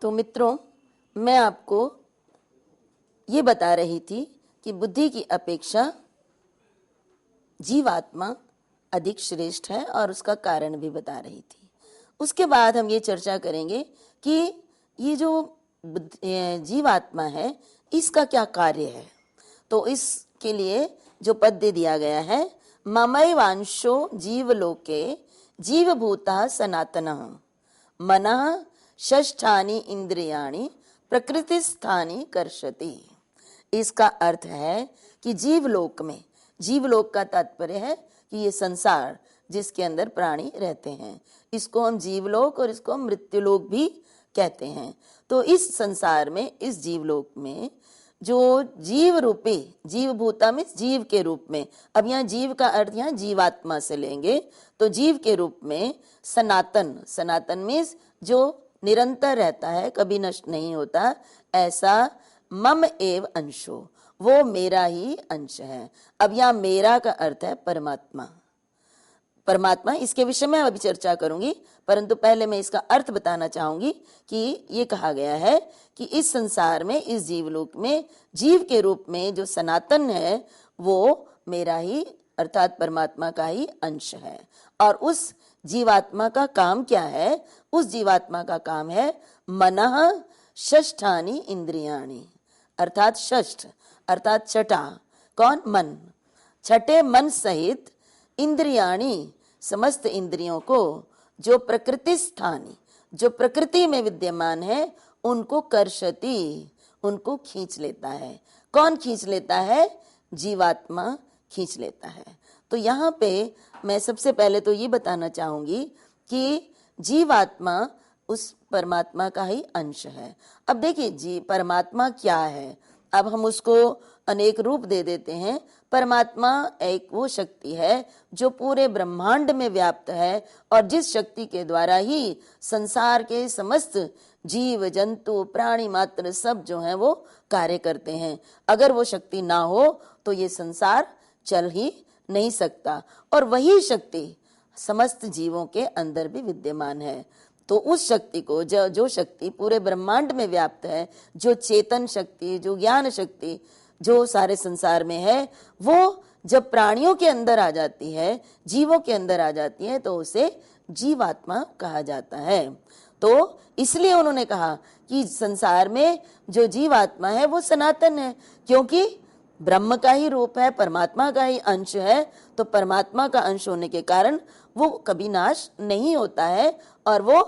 तो मित्रों, मैं आपको ये बता रही थी कि बुद्धि की अपेक्षा जीवात्मा अधिक श्रेष्ठ है और उसका कारण भी बता रही थी। उसके बाद हम ये चर्चा करेंगे कि ये जो जीवात्मा है इसका क्या कार्य है। तो इसके लिए जो पद्य दिया गया है, ममैवांशो जीवलोके जीवभूतः सनातनः मनः षष्ठानि इंद्रियाणि प्रकृतिस्थानि कर्षति। इसका अर्थ है कि जीवलोक में, जीवलोक का तात्पर्य है कि ये संसार जिसके अंदर प्राणी रहते हैं, इसको हम जीवलोक और इसको हम मृत्युलोक भी कहते हैं। तो इस संसार में, इस जीवलोक में जो जीव रूपी, जीवभूता में जीव के रूप में, अब यहाँ जीव का अर्थ यहाँ जीवात्मा से लेंगे, तो जीव के रूप में सनातन, सनातन मीन्स जो निरंतर रहता है, कभी नष्ट नहीं होता, ऐसा मम एव अंशो, वो मेरा ही अंश है। अब यहाँ मेरा का अर्थ है परमात्मा। परमात्मा, इसके विषय में अभी चर्चा करूंगी, परंतु पहले मैं इसका अर्थ बताना चाहूंगी कि ये कहा गया है कि इस संसार में, इस जीवलोक में जीव के रूप में जो सनातन है वो मेरा ही अर्थात परमात्मा का ही अंश है। और उस जीवात्मा का काम क्या है? उस जीवात्मा का काम है मनः षष्ठानि इंद्रियाणि, अर्थात षष्ठ अर्थात छठा, कौन? मन। छठे मन सहित इंद्रियाणि, समस्त इंद्रियों को जो प्रकृति स्थानी, जो प्रकृति में विद्यमान है, उनको कर्षति, उनको खींच लेता है। कौन खींच लेता है? जीवात्मा खींच लेता है। तो यहाँ पे मैं सबसे पहले तो ये बताना चाहूंगी कि जीवात्मा उस परमात्मा का ही अंश है। अब देखिए परमात्मा क्या है, अब हम उसको अनेक रूप दे देते हैं। परमात्मा एक वो शक्ति है जो पूरे ब्रह्मांड में व्याप्त है और जिस शक्ति के द्वारा ही संसार के समस्त जीव जंतु प्राणी मात्र सब जो हैं वो कार्य करते हैं। अगर वो शक्ति ना हो तो ये संसार चल ही नहीं सकता, और वही शक्ति समस्त जीवों के अंदर भी विद्यमान है। तो उस शक्ति को, जो शक्ति पूरे ब्रह्मांड में व्याप्त है, जो चेतन शक्ति, जो ज्ञान शक्ति जो सारे संसार में है, वो जब प्राणियों के अंदर आ जाती है, जीवों के अंदर आ जाती है, तो उसे जीवात्मा कहा जाता है। तो इसलिए उन्होंने कहा कि संसार में जो जीवात्मा है वो सनातन है, क्योंकि ब्रह्म का ही रूप है, परमात्मा का ही अंश है। तो परमात्मा का अंश होने के कारण वो कभी नाश नहीं होता है और वो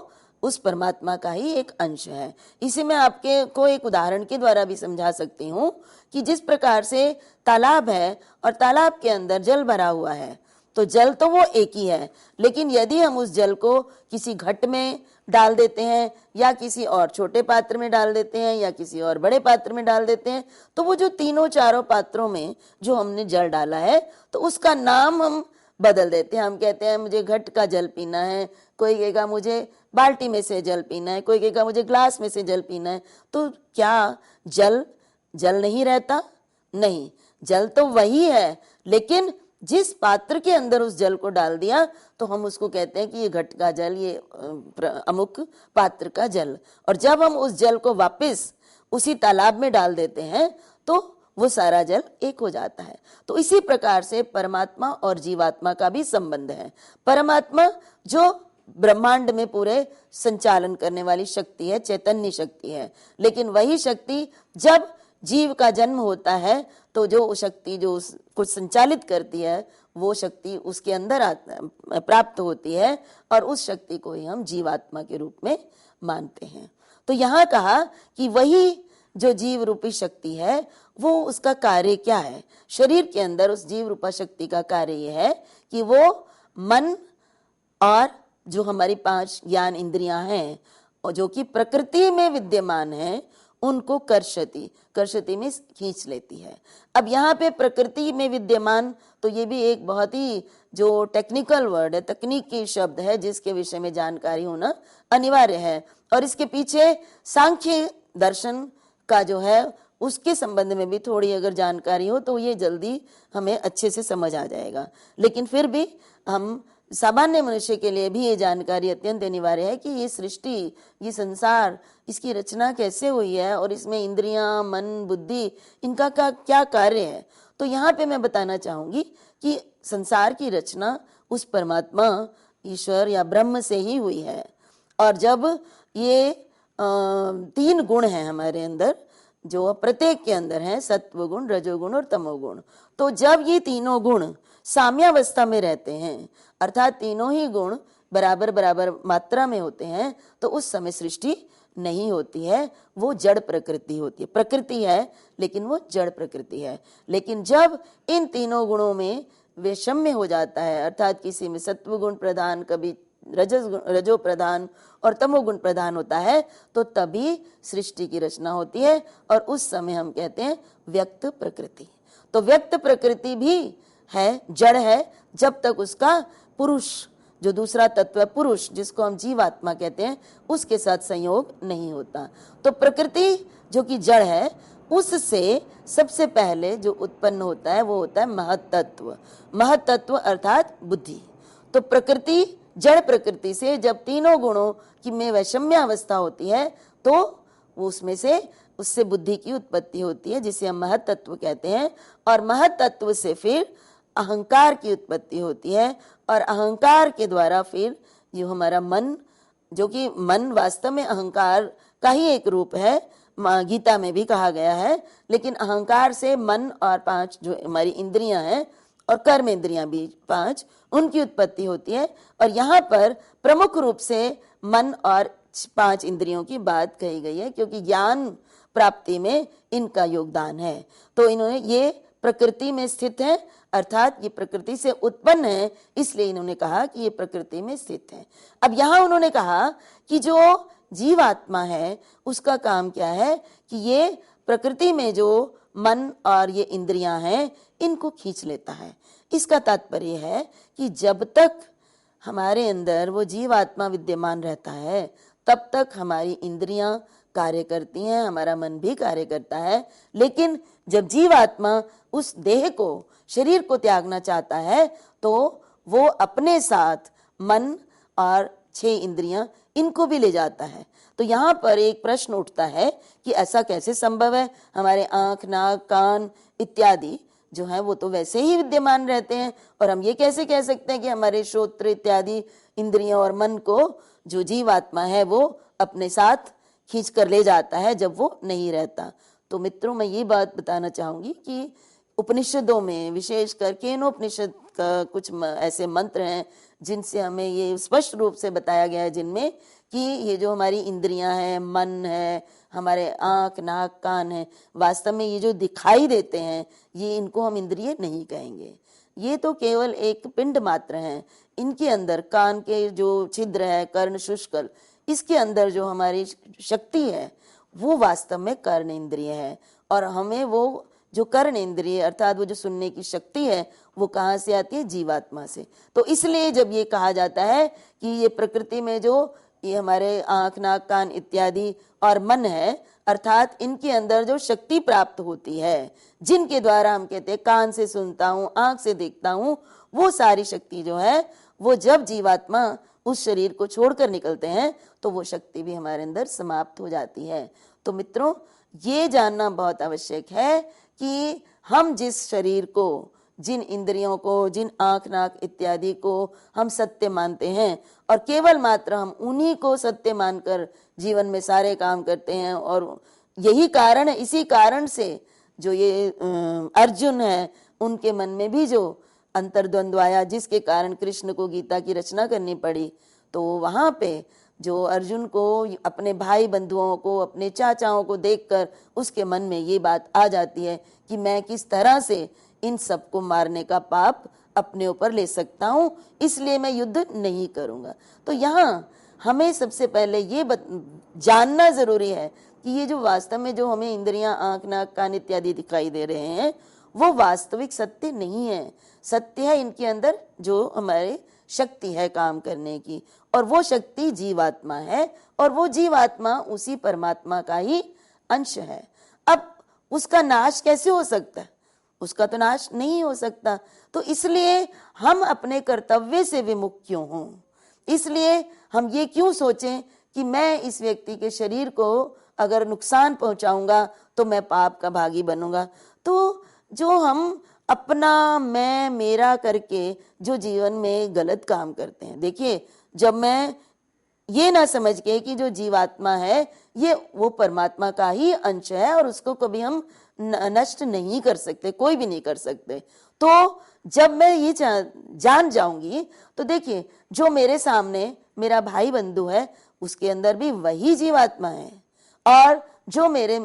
उस परमात्मा का ही एक अंश है। इसे मैं आपके को एक उदाहरण के द्वारा भी समझा सकती हूँ कि जिस प्रकार से तालाब है और तालाब के अंदर जल भरा हुआ है, तो जल तो वो एक ही है, लेकिन यदि हम उस जल को किसी घट में डाल देते हैं या किसी और छोटे पात्र में डाल देते हैं या किसी और बड़े पात्र में डाल देते हैं, तो वो जो तीनों चारों पात्रों में जो हमने जल डाला है तो उसका नाम हम बदल देते हैं। हम कहते हैं मुझे घट का जल पीना है, कोई कहेगा मुझे बाल्टी में से जल पीना है, कोई कहेगा मुझे ग्लास में से जल पीना है। तो क्या जल जल नहीं रहता? नहीं, जल तो वही है, लेकिन जिस पात्र के अंदर उस जल को डाल दिया तो हम उसको कहते हैं कि ये घट का जल, ये अमुक पात्र का जल। और जब हम उस जल को वापस उसी तालाब में डाल देते हैं तो वो सारा जल एक हो जाता है। तो इसी प्रकार से परमात्मा और जीवात्मा का भी संबंध है। परमात्मा जो ब्रह्मांड में पूरे संचालन करने वाली शक्ति है, चैतन्य शक्ति है, लेकिन वही शक्ति जब जीव का जन्म होता है तो जो शक्ति जो कुछ संचालित करती है वो शक्ति उसके अंदर प्राप्त होती है और उस शक्ति को ही हम जीवात्मा के रूप में मानते हैं। तो यहाँ कहा कि वही जो जीव रूपी शक्ति है वो उसका कार्य क्या है? शरीर के अंदर उस जीव रूपा शक्ति का कार्य ये है कि वो मन और जो हमारी 5 ज्ञान इंद्रियां हैं और जो कि प्रकृति में विद्यमान है उनको कर्षति, कर्षति में खींच लेती है। अब यहाँ पे प्रकृति में विद्यमान, तो ये भी एक बहुत ही जो टेक्निकल वर्ड है, तकनीकी शब्द है, जिसके विषय में जानकारी होना अनिवार्य है। और इसके पीछे सांख्य दर्शन का जो है उसके संबंध में भी थोड़ी अगर जानकारी हो तो ये जल्दी हमें अच्छे से समझ आ जाएगा। लेकिन फिर भी हम सामान्य मनुष्य के लिए भी ये जानकारी अत्यंत अनिवार्य है कि ये सृष्टि, ये संसार, इसकी रचना कैसे हुई है और इसमें इंद्रियां, मन, बुद्धि, इनका क्या कार्य है। तो यहाँ पे मैं बताना चाहूंगी कि संसार की रचना उस परमात्मा, ईश्वर या ब्रह्म से ही हुई है। और जब ये 3 गुण हैं हमारे अंदर, जो प्रत्येक के अंदर हैं, सत्व गुण, रजोगुण और तमोगुण, तो जब ये तीनों गुण साम्यावस्था में रहते हैं, अर्थात तीनों ही गुण बराबर बराबर मात्रा में होते हैं, तो उस समय सृष्टि नहीं होती है, वो जड़ प्रकृति होती है। प्रकृति है लेकिन वो जड़ प्रकृति है। लेकिन जब इन तीनों गुणों में वैषम्य हो जाता है, अर्थात किसी में सत्व गुण प्रधान, कभी रजो प्रधान और तमोगुण प्रधान होता है, तो तभी सृष्टि की रचना होती है। और उस समय हम कहते हैं व्यक्त प्रकृति। तो व्यक्त प्रकृति भी है, जड़ है, जब तक उसका पुरुष, जो दूसरा तत्व है पुरुष, जिसको हम जीवात्मा कहते हैं, उसके साथ संयोग नहीं होता। तो प्रकृति जो कि जड़ है, उससे सबसे पहले जो उत्पन्न होता है वो होता है महत्तत्व। महत्तत्व अर्थात बुद्धि। तो प्रकृति, जड़ प्रकृति से जब तीनों गुणों की में वैषम्य अवस्था होती है, तो उसमें से उससे बुद्धि की उत्पत्ति होती है, जिसे हम महत्तत्व कहते हैं। और महत्तत्व से फिर अहंकार की उत्पत्ति होती है, और अहंकार के द्वारा फिर जो हमारा मन, जो कि मन वास्तव में अहंकार का ही एक रूप है, गीता में भी कहा गया है। लेकिन अहंकार से मन और 5 जो हमारी इंद्रियां हैं और कर्म इंद्रियां भी 5, उनकी उत्पत्ति होती है। और यहाँ पर प्रमुख रूप से मन और 5 इंद्रियों की बात कही गई है, क्योंकि ज्ञान प्राप्ति में इनका योगदान है। तो इन्होंने ये प्रकृति में स्थित है, अर्थात ये प्रकृति से उत्पन्न है, इसलिए इन्होंने कहा कि ये प्रकृति में स्थित है। अब यहाँ उन्होंने कहा कि जो जीवात्मा है उसका काम क्या है कि ये प्रकृति में जो मन और ये इंद्रियां हैं, इनको खींच लेता है। इसका तात्पर्य है कि जब तक हमारे अंदर वो जीवात्मा विद्यमान रहता है, तब तक हमारी इंद्रियां कार्य करती हैं, हमारा मन भी कार्य करता है। लेकिन जब जीवात्मा उस देह को, शरीर को त्यागना चाहता है, तो वो अपने साथ मन और 6 इंद्रियां, इनको भी ले जाता है। तो यहाँ पर एक प्रश्न उठता है कि ऐसा कैसे संभव है? हमारे आंख, नाक, कान इत्यादि जो है वो तो वैसे ही विद्यमान रहते हैं, और हम ये कैसे कह सकते हैं कि हमारे श्रोत्र इत्यादि इंद्रियों और मन को जो जीवात्मा है वो अपने साथ खींच कर ले जाता है जब वो नहीं रहता। तो मित्रों, मैं ये बात बताना चाहूंगी कि उपनिषदों में, विशेषकर केनोपनिषद का कुछ ऐसे मंत्र हैं जिनसे हमें ये स्पष्ट रूप से बताया गया है, जिनमें कि ये जो हमारी इंद्रियां हैं, मन है, हमारे आंख, नाक, कान है, वास्तव में ये जो दिखाई देते हैं, ये इनको हम इंद्रिय नहीं कहेंगे। ये तो केवल एक पिंड मात्र हैं। इनके अंदर कान के जो छिद्र है, कर्ण शुष्कल, इसके अंदर जो हमारी शक्ति है वो वास्तव में कर्ण इंद्रिय है। और हमें वो जो कर्ण इंद्रिय अर्थात वो जो सुनने की शक्ति है, वो कहाँ से आती है? जीवात्मा से। तो इसलिए जब ये कहा जाता है कि ये प्रकृति में जो ये हमारे आंख, नाक, कान इत्यादि और मन है, अर्थात इनके अंदर जो शक्ति प्राप्त होती है, जिनके द्वारा हम कहते हैं कान से सुनता हूँ, आंख से देखता हूँ, वो सारी शक्ति जो है वो जब जीवात्मा उस शरीर को छोड़कर निकलते हैं, तो वो शक्ति भी हमारे अंदर समाप्त हो जाती है। तो मित्रों, ये जानना बहुत आवश्यक है कि हम जिस शरीर को, जिन इंद्रियों को, जिन आंख, नाक इत्यादि को हम सत्य मानते हैं, और केवल मात्र हम उन्हीं को सत्य मानकर जीवन में सारे काम करते हैं, और यही कारण है, इसी कारण से जो ये अर्जुन है, उनके मन में भी जो अंतर्द्वंद्व आया, जिसके कारण कृष्ण को गीता की रचना करनी पड़ी। तो वहां पे जो अर्जुन को अपने भाई बंधुओं को, अपने चाचाओं को देखकर उसके मन में ये बात आ जाती है कि मैं किस तरह से इन सबको मारने का पाप अपने ऊपर ले सकता हूँ, इसलिए मैं युद्ध नहीं करूंगा। तो यहाँ हमें सबसे पहले ये जानना जरूरी है कि ये जो वास्तव में जो हमें इंद्रियां, आंख, नाक, कान इत्यादि दिखाई दे रहे हैं, वो वास्तविक सत्य नहीं है। सत्य है इनके अंदर जो हमारे शक्ति है काम करने की, और वो शक्ति जीवात्मा है, और वो जीवात्मा उसी परमात्मा का ही अंश है। अब उसका नाश कैसे हो सकता है? उसका तो नाश नहीं हो सकता। तो इसलिए हम अपने कर्तव्य से विमुख क्यों हों, इसलिए हम ये क्यों सोचें कि मैं इस व्यक्ति के शरीर को अगर नुकसान पहुंचाऊंगा तो मैं पाप का भागी बनूंगा। तो जो हम अपना मैं मेरा करके जो जीवन में गलत काम करते हैं, देखिए जब मैं ये ना समझ के कि जो जीवात्मा है ये वो परमात्मा का ही अंश है और उसको कभी हम नष्ट नहीं कर सकते, कोई भी नहीं कर सकते। तो जब मैं ये जान जाऊंगी तो देखिए जो मेरे सामने मेरा भाई बंधु है उसके अंदर भी वही जीवात्मा है, और जो मेरे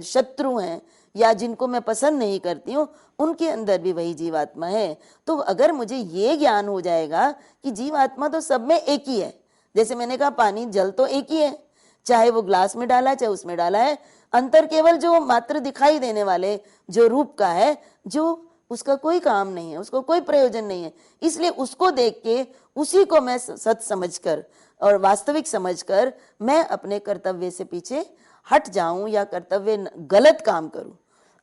शत्रु हैं या जिनको मैं पसंद नहीं करती हूँ उनके अंदर भी वही जीवात्मा है। तो अगर मुझे ये ज्ञान हो जाएगा कि जीवात्मा तो सब में एक ही है, जैसे मैंने कहा पानी जल तो एक ही है, चाहे वो ग्लास में डाला चाहे उसमें डाला है, अंतर केवल जो मात्र दिखाई देने वाले जो रूप का है, जो उसका कोई काम नहीं है, उसको कोई प्रयोजन नहीं है। इसलिए उसको देख के उसी को मैं सच समझकर और वास्तविक समझकर मैं अपने कर्तव्य से पीछे हट जाऊं या कर्तव्य गलत काम करूं।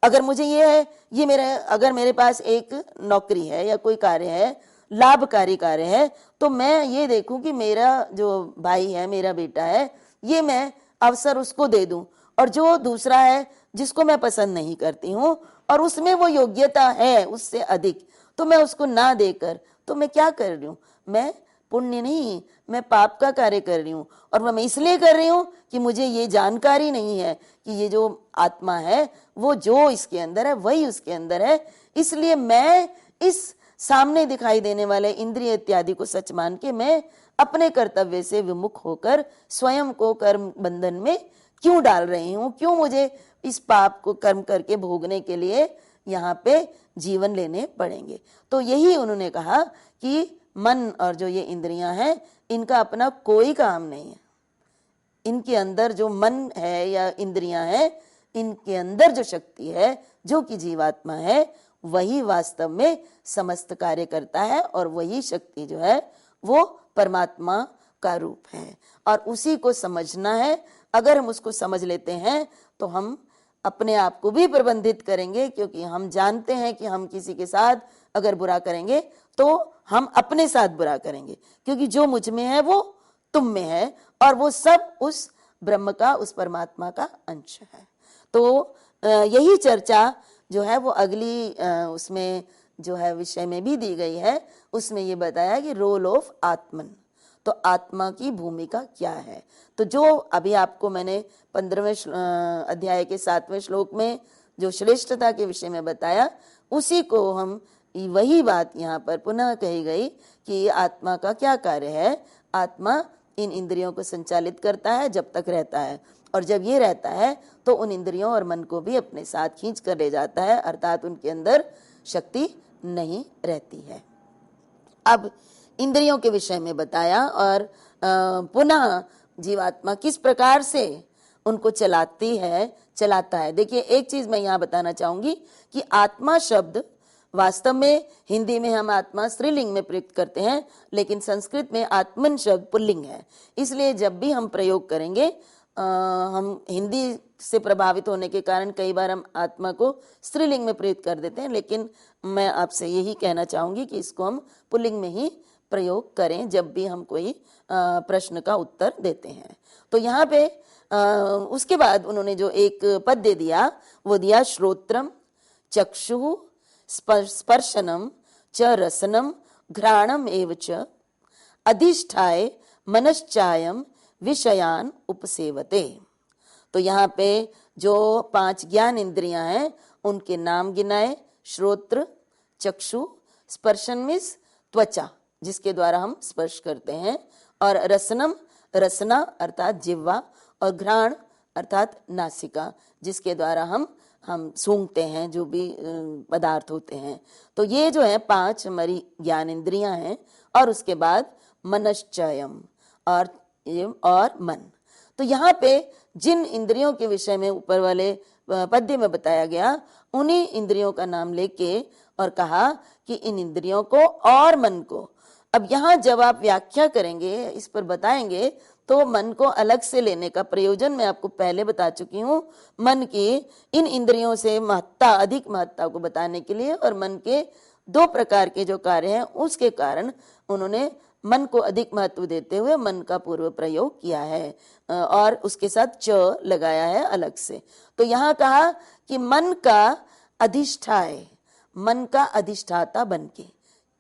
अगर मुझे ये है, ये मेरा अगर मेरे पास एक नौकरी है या कोई कार्य है, लाभकारी कार्य है, तो मैं ये देखूं कि मेरा जो भाई है, मेरा बेटा है, ये मैं अवसर उसको दे दूं, और जो दूसरा है जिसको मैं पसंद नहीं करती हूं और उसमें वो योग्यता है उससे अधिक, तो मैं उसको ना देकर, तो मैं क्या कर रही हूं, मैं पुण्य नहीं, मैं पाप का कार्य कर रही हूं। और मैं इसलिए कर रही हूं कि मुझे ये जानकारी नहीं है कि ये जो आत्मा है वो जो इसके अंदर है वही उसके अंदर है। इसलिए मैं इस सामने दिखाई देने वाले इंद्रिय इत्यादि को सच मान के मैं अपने कर्तव्य से विमुख होकर स्वयं को कर्म बंधन में क्यों डाल रही हूं, क्यों मुझे इस पाप को कर्म करके भोगने के लिए यहाँ पे जीवन लेने पड़ेंगे। तो यही उन्होंने कहा कि मन और जो ये इंद्रियां हैं इनका अपना कोई काम नहीं है, इनके अंदर जो मन है या इंद्रियां हैं इनके अंदर जो शक्ति है जो कि जीवात्मा है वही वास्तव में समस्त कार्य करता है, और वही शक्ति जो है वो परमात्मा का रूप है और उसी को समझना है। अगर हम उसको समझ लेते हैं तो हम अपने आप को भी प्रबंधित करेंगे, क्योंकि हम जानते हैं कि हम किसी के साथ अगर बुरा करेंगे तो हम अपने साथ बुरा करेंगे, क्योंकि जो मुझ में है वो तुम में है और वो सब उस ब्रह्म का, उस परमात्मा का अंश है। तो यही चर्चा जो है वो अगली उसमें जो है विषय में भी दी गई है। उसमें ये बताया कि रोल ऑफ आत्मन, तो आत्मा की भूमिका क्या है। तो जो अभी आपको मैंने 15वें अध्याय के 7वें श्लोक में जो श्रेष्ठता के विषय में बताया, उसी को हम वही बात यहाँ पर पुनः कही गई कि आत्मा का क्या कार्य है। आत्मा इन इंद्रियों को संचालित करता है जब तक रहता है, और जब ये रहता है तो उन इंद्रियों और मन को भी अपने साथ खींच कर ले जाता है, अर्थात उनके अंदर शक्ति नहीं रहती है। अब इंद्रियों के विषय में बताया और पुनः जीवात्मा किस प्रकार से उनको चलाता है। देखिए एक चीज मैं यहाँ बताना चाहूंगी कि आत्मा शब्द वास्तव में हिंदी में हम आत्मा स्त्रीलिंग में प्रयुक्त करते हैं, लेकिन संस्कृत में आत्मन शब्द पुल्लिंग है। इसलिए जब भी हम प्रयोग करेंगे, हम हिंदी से प्रभावित होने के कारण कई बार हम आत्मा को स्त्रीलिंग में प्रयुक्त कर देते हैं, लेकिन मैं आपसे यही कहना चाहूंगी कि इसको हम पुल्लिंग में ही प्रयोग करें जब भी हम कोई प्रश्न का उत्तर देते हैं। तो यहाँ पे उसके बाद उन्होंने जो एक पद्य दिया वो दिया, श्रोत्रम चक्षु स्पर्शनम च रसनम घ्राणम एव च अधिष्ठाय मनश्चायम विषयान उपसेवते। तो यहाँ पे जो 5 ज्ञान इंद्रियां हैं उनके नाम गिनाए, श्रोत्र, चक्षु, स्पर्शन मीन्स त्वचा जिसके द्वारा हम स्पर्श करते हैं, और रसनम रसना अर्थात जिह्वा, और घ्राण अर्थात नासिका जिसके द्वारा हम सूंघते हैं जो भी पदार्थ होते हैं। तो ये जो है 5 हमारी ज्ञान इंद्रियां हैं, और उसके बाद मनश्चयम और मन। तो यहाँ पे जिन इंद्रियों के विषय में ऊपर वाले पद्य में बताया गया उन्हीं इंद्रियों का नाम लेके और कहा कि इन इंद्रियों को और मन को। अब यहाँ जब आप व्याख्या करेंगे, इस पर बताएंगे, तो मन को अलग से लेने का प्रयोजन मैं आपको पहले बता चुकी हूँ। मन की इन इंद्रियों से महत्ता, अधिक महत्ता को बताने के लिए, और मन के 2 प्रकार के जो कार्य हैं उसके कारण उन्होंने मन को अधिक महत्व देते हुए मन का पूर्व प्रयोग किया है और उसके साथ च लगाया है अलग से। तो यहाँ कहा कि मन का अधिष्ठाय, मन का अधिष्ठाता बनके,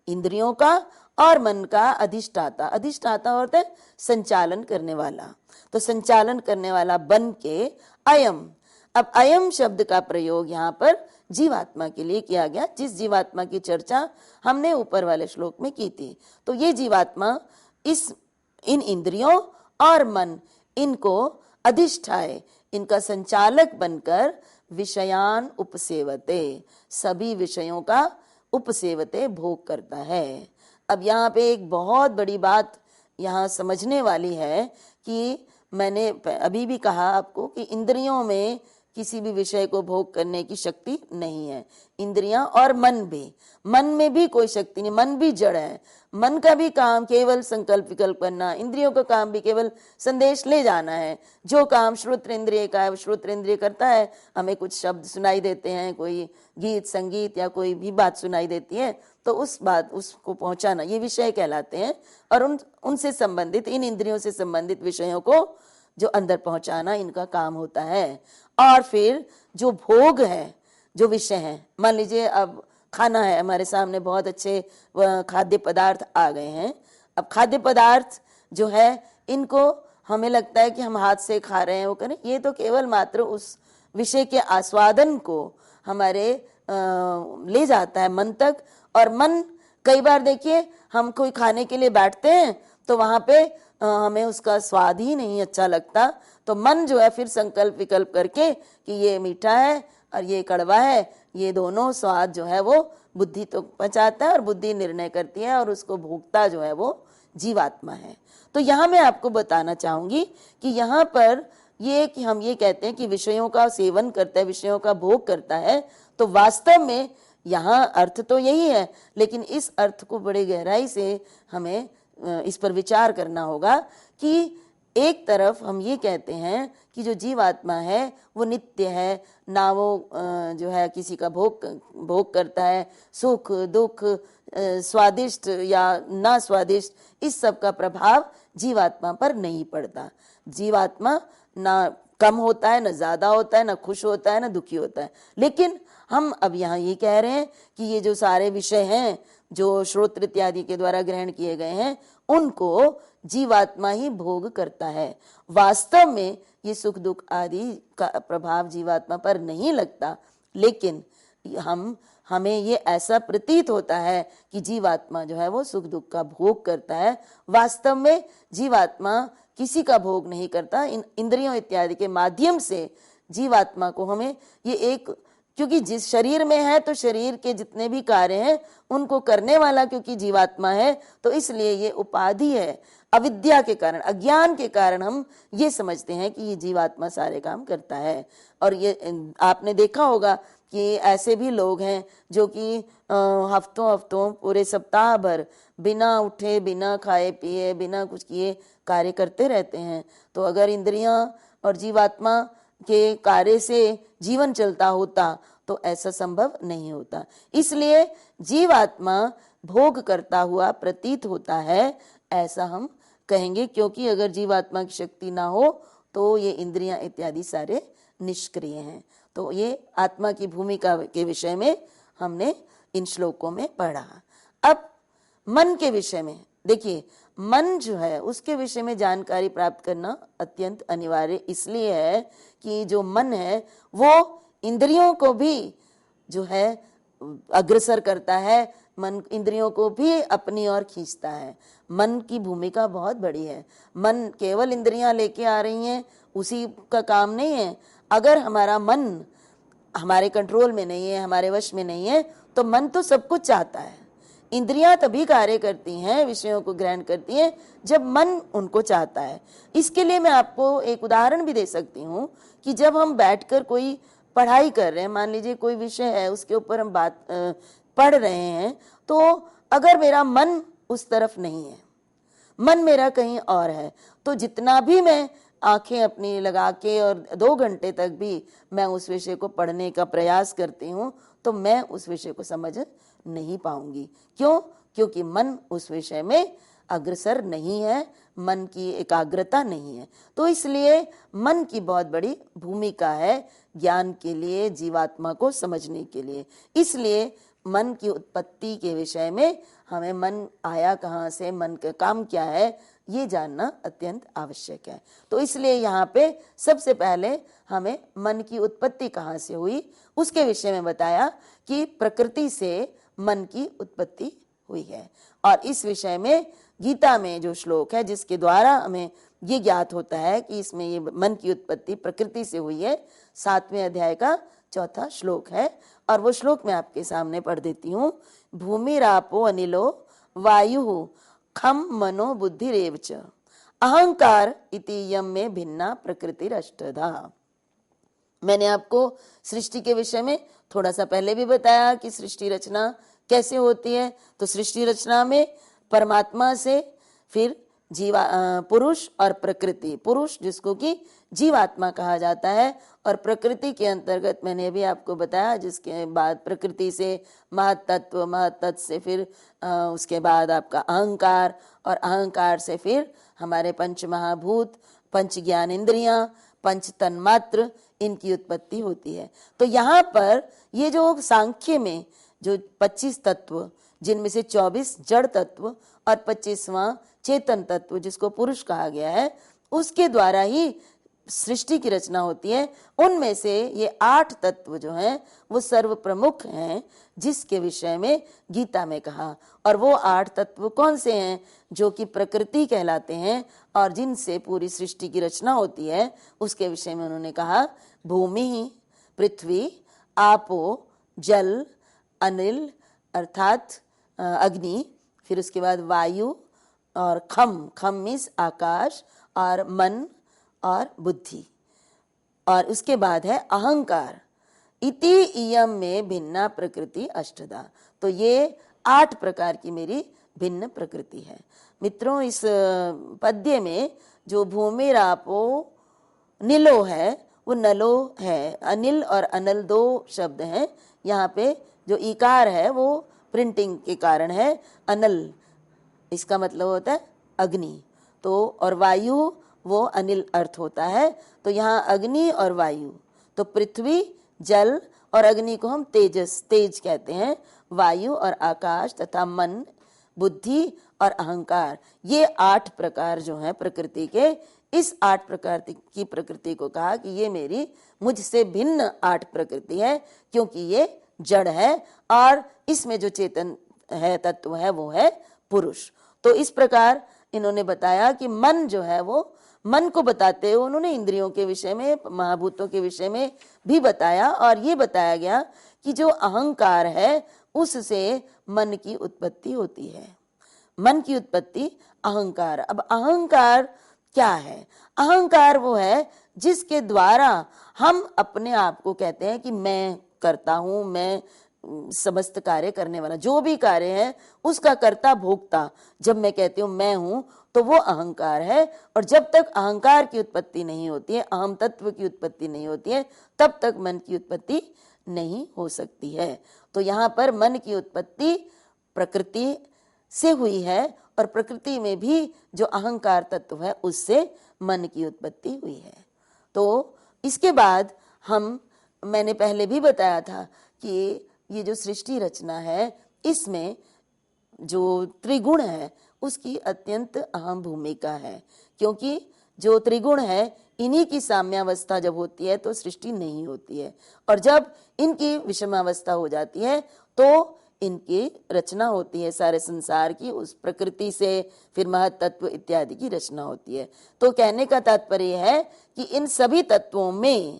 इंद्रियों का और मन का अधिष्ठाता, अधिष्ठाता होता है संचालन करने वाला, तो संचालन करने वाला बन के अयम। अब अयम शब्द का प्रयोग यहाँ पर जीवात्मा के लिए किया गया, जिस जीवात्मा की चर्चा हमने ऊपर वाले श्लोक में की थी। तो ये जीवात्मा इन इंद्रियों और मन, इनको अधिष्ठाय, इनका संचालक बनकर विषयान उपसेवते, सभी विषयों का उपसेवते, भोग करता है। अब यहाँ पे एक बहुत बड़ी बात यहाँ समझने वाली है कि मैंने अभी भी कहा आपको कि इंद्रियों में किसी भी विषय को भोग करने की शक्ति नहीं है, इंद्रियां और मन भी, मन में भी कोई शक्ति नहीं, मन भी जड़ है। मन का भी काम केवल संकल्प विकल्प करना, इंद्रियों का काम भी केवल संदेश ले जाना है। जो काम श्रोत्र इंद्रिय का है वो श्रोत्र इंद्रिय करता है, हमें कुछ शब्द सुनाई देते हैं, कोई गीत संगीत या कोई भी बात सुनाई देती है, तो उस बात उसको पहुंचाना ये विषय कहलाते हैं, और उनसे संबंधित, इन इंद्रियों से संबंधित विषयों को जो अंदर पहुंचाना इनका काम होता है। और फिर जो भोग है, जो विषय है, मान लीजिए अब खाना है हमारे सामने, बहुत अच्छे खाद्य पदार्थ आ गए हैं। अब खाद्य पदार्थ जो है इनको हमें लगता है कि हम हाथ से खा रहे हैं, वो करें, ये तो केवल मात्र उस विषय के आस्वादन को हमारे ले जाता है मन तक। और मन कई बार देखिए हम कोई खाने के लिए बैठते हैं तो वहां पे हमें उसका स्वाद ही नहीं अच्छा लगता, तो मन जो है फिर संकल्प विकल्प करके कि ये मीठा है और ये कड़वा है, ये दोनों स्वाद जो है वो बुद्धि तो पचाता है और बुद्धि निर्णय करती है, और उसको भोगता जो है वो जीवात्मा है। तो यहाँ मैं आपको बताना चाहूंगी कि यहाँ पर ये कि हम ये कहते हैं कि विषयों का सेवन करता है, विषयों का भोग करता है, तो वास्तव में यहाँ अर्थ तो यही है, लेकिन इस अर्थ को बड़े गहराई से हमें इस पर विचार करना होगा कि एक तरफ हम ये कहते हैं कि जो जीवात्मा है वो नित्य है, ना वो जो है किसी का भोग करता है, सुख दुख, स्वादिष्ट या ना स्वादिष्ट, इस सब का प्रभाव जीवात्मा पर नहीं पड़ता। जीवात्मा ना कम होता है, ना ज्यादा होता है, ना खुश होता है, ना दुखी होता है। लेकिन हम अब यहाँ ये कह रहे हैं कि ये जो सारे विषय हैं जो श्रोत्र इत्यादि के द्वारा ग्रहण किए गए हैं, उनको जीवात्मा ही भोग करता है। वास्तव में ये सुख दुख आदि का प्रभाव जीवात्मा पर नहीं लगता, लेकिन हमें ये ऐसा प्रतीत होता है कि जीवात्मा जो है वो सुख दुख का भोग करता है। वास्तव में जीवात्मा किसी का भोग नहीं करता। इन इंद्रियों इत्यादि के माध्यम से जीवात्मा को हमें ये एक, क्योंकि जिस शरीर में है तो शरीर के जितने भी कार्य हैं उनको करने वाला क्योंकि जीवात्मा है, तो इसलिए ये उपाधि है। अविद्या के कारण, अज्ञान के कारण हम ये समझते हैं कि ये जीवात्मा सारे काम करता है। और ये आपने देखा होगा कि ऐसे भी लोग हैं जो कि हफ्तों हफ्तों पूरे सप्ताह भर बिना उठे, बिना खाए पिए, बिना कुछ किए कार्य करते रहते हैं। तो अगर इंद्रियां और जीवात्मा के कार्य से जीवन चलता होता तो ऐसा संभव नहीं होता। इसलिए जीवात्मा भोग करता हुआ प्रतीत होता है, ऐसा हम कहेंगे, क्योंकि अगर जीवात्मा की शक्ति ना हो तो ये इंद्रियां इत्यादि सारे निष्क्रिय हैं। तो ये आत्मा की भूमिका के विषय में हमने इन श्लोकों में पढ़ा। अब मन के विषय में देखिए, मन जो है उसके विषय में जानकारी प्राप्त करना अत्यंत अनिवार्य इसलिए है कि जो मन है वो इंद्रियों को भी जो है अग्रसर करता है, मन इंद्रियों को भी अपनी ओर खींचता है। मन की भूमिका बहुत बड़ी है। मन केवल इंद्रियां लेके आ रही हैं उसी का काम नहीं है। अगर हमारा मन हमारे कंट्रोल में नहीं है, हमारे वश में नहीं है, तो मन तो सब कुछ चाहता है। इंद्रियां तभी कार्य करती हैं, विषयों को ग्रहण करती हैं, जब मन उनको चाहता है। इसके लिए मैं आपको एक उदाहरण भी दे सकती हूँ कि जब हम बैठकर कोई पढ़ाई कर रहे हैं, मान लीजिए कोई विषय है उसके ऊपर हम बात पढ़ रहे हैं, तो अगर मेरा मन उस तरफ नहीं है मन मेरा कहीं और है। तो जितना भी मैं आंखें अपनी लगा के और 2 घंटे तक भी मैं उस विषय को पढ़ने का प्रयास करती हूँ, तो मैं उस विषय को समझ नहीं पाऊंगी। क्यों? क्योंकि मन उस विषय में अग्रसर नहीं है, मन की एकाग्रता नहीं है। तो इसलिए मन की बहुत बड़ी भूमिका है ज्ञान के लिए, जीवात्मा को समझने के लिए। इसलिए मन की उत्पत्ति के विषय में हमें मन आया कहाँ से, मन का काम क्या है, ये जानना अत्यंत आवश्यक है। तो इसलिए यहाँ पे सबसे पहले हमें मन की उत्पत्ति कहाँ से हुई उसके विषय में बताया कि प्रकृति से मन की उत्पत्ति हुई है। और इस विषय में गीता में जो श्लोक है जिसके द्वारा हमें ये ज्ञात होता है कि इसमें ये मन की उत्पत्ति प्रकृति से हुई है, 7वें अध्याय का 4था श्लोक है। और वो श्लोक मैं आपके सामने पढ़ देती हूँ। भूमिरापो अनिलो वायु खम मनो बुद्धिरेव च अहंकार इति यम में भिन्ना प्रकृतिरष्टधा। मैंने आपको सृष्टि के विषय में थोड़ा सा पहले भी बताया कि सृष्टि रचना कैसे होती है। तो सृष्टि रचना में परमात्मा से फिर पुरुष और प्रकृति, पुरुष जिसको कि जीवात्मा कहा जाता है, और प्रकृति के अंतर्गत मैंने अभी आपको बताया जिसके बाद प्रकृति से महतत्व, महतत्व से फिर उसके बाद आपका अहंकार, और अहंकार से फिर हमारे पंच महाभूत, पंच ज्ञान इंद्रियां, पंच तन्मात्र, इनकी उत्पत्ति होती है। तो यहाँ पर ये जो सांख्य में जो 25 तत्व, जिनमें से 24 जड़ तत्व और 25वां चेतन तत्व जिसको पुरुष कहा गया है, उसके द्वारा ही सृष्टि की रचना होती है। उनमें से ये 8 तत्व जो हैं वो सर्व प्रमुख हैं, जिसके विषय में गीता में कहा। और वो 8 तत्व कौन से हैं? जो कि प्रकृति कहलाते हैं और जिनसे पूरी सृष्टि की रचना होती है, उसके विषय में उन्होंने कहा भूमि, पृथ्वी, आपो, जल, अनिल अर्थात अग्नि, फिर उसके बाद वायु, और खम मीन्स आकाश, और मन और बुद्धि, और उसके बाद है अहंकार। इति इयम में भिन्ना प्रकृति अष्टधा। तो ये 8 प्रकार की मेरी भिन्न प्रकृति है। मित्रों, इस पद्य में जो भूमिरापो निलो है वो नलो है। अनिल और अनल 2 शब्द हैं। यहाँ पे जो इकार है वो प्रिंटिंग के कारण है। अनल इसका मतलब होता है अग्नि, तो और वायु वो अनिल अर्थ होता है। तो यहाँ अग्नि और वायु, तो पृथ्वी, जल और अग्नि को हम तेज कहते हैं। वायु और आकाश तथा मन, बुद्धि और अहंकार, ये 8 प्रकार जो हैं प्रकृति के, इस 8 प्रकार की प्रकृति को कहा कि ये मेरी मुझसे भिन्न 8 प्रकृति है, क्योंकि ये जड़ है और इसमें जो चेतन है तत्व है वो है पुरुष। तो इस प्रकार इन्होंने बताया कि मन जो है वो, मन को बताते हुए उन्होंने इंद्रियों के विषय में, महाभूतों के विषय में भी बताया। और ये बताया गया कि जो अहंकार है उससे मन की उत्पत्ति होती है। मन की उत्पत्ति अहंकार। अब अहंकार क्या है? अहंकार वो है जिसके द्वारा हम अपने आप को कहते हैं कि मैं करता हूं, मैं समस्त कार्य करने वाला, जो भी कार्य है उसका कर्ता भोक्ता जब मैं कहती हूँ मैं हूं, तो वो अहंकार है। और जब तक अहंकार की उत्पत्ति नहीं होती है, अहम तत्व की उत्पत्ति नहीं होती है, तब तक मन की उत्पत्ति नहीं हो सकती है। तो यहाँ पर मन की उत्पत्ति प्रकृति से हुई है, और प्रकृति में भी जो अहंकार तत्व है उससे मन की उत्पत्ति हुई है। तो इसके बाद मैंने पहले भी बताया था कि ये जो सृष्टि रचना है इसमें जो त्रिगुण है उसकी अत्यंत अहम भूमिका है, क्योंकि जो त्रिगुण है इन्हीं की साम्यावस्था जब होती है तो सृष्टि नहीं होती है, और जब इनकी विषमावस्था हो जाती है तो इनकी रचना होती है सारे संसार की, उस प्रकृति से फिर महतत्व इत्यादि की रचना होती है। तो कहने का तात्पर्य है कि इन सभी तत्वों में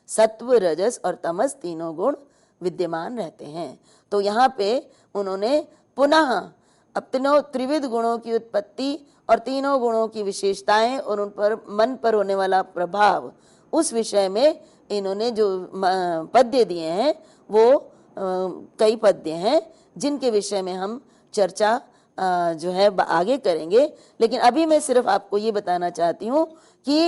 सत्व, रजस और तमस तीनों गुण विद्यमान रहते हैं। तो यहाँ पे उन्होंने पुनः अब तीनों त्रिविध गुणों की उत्पत्ति और तीनों गुणों की विशेषताएं और उन पर मन पर होने वाला प्रभाव, उस विषय में इन्होंने जो पद्य दिए हैं वो कई पद्य हैं जिनके विषय में हम चर्चा जो है आगे करेंगे। लेकिन अभी मैं सिर्फ आपको ये बताना चाहती हूँ कि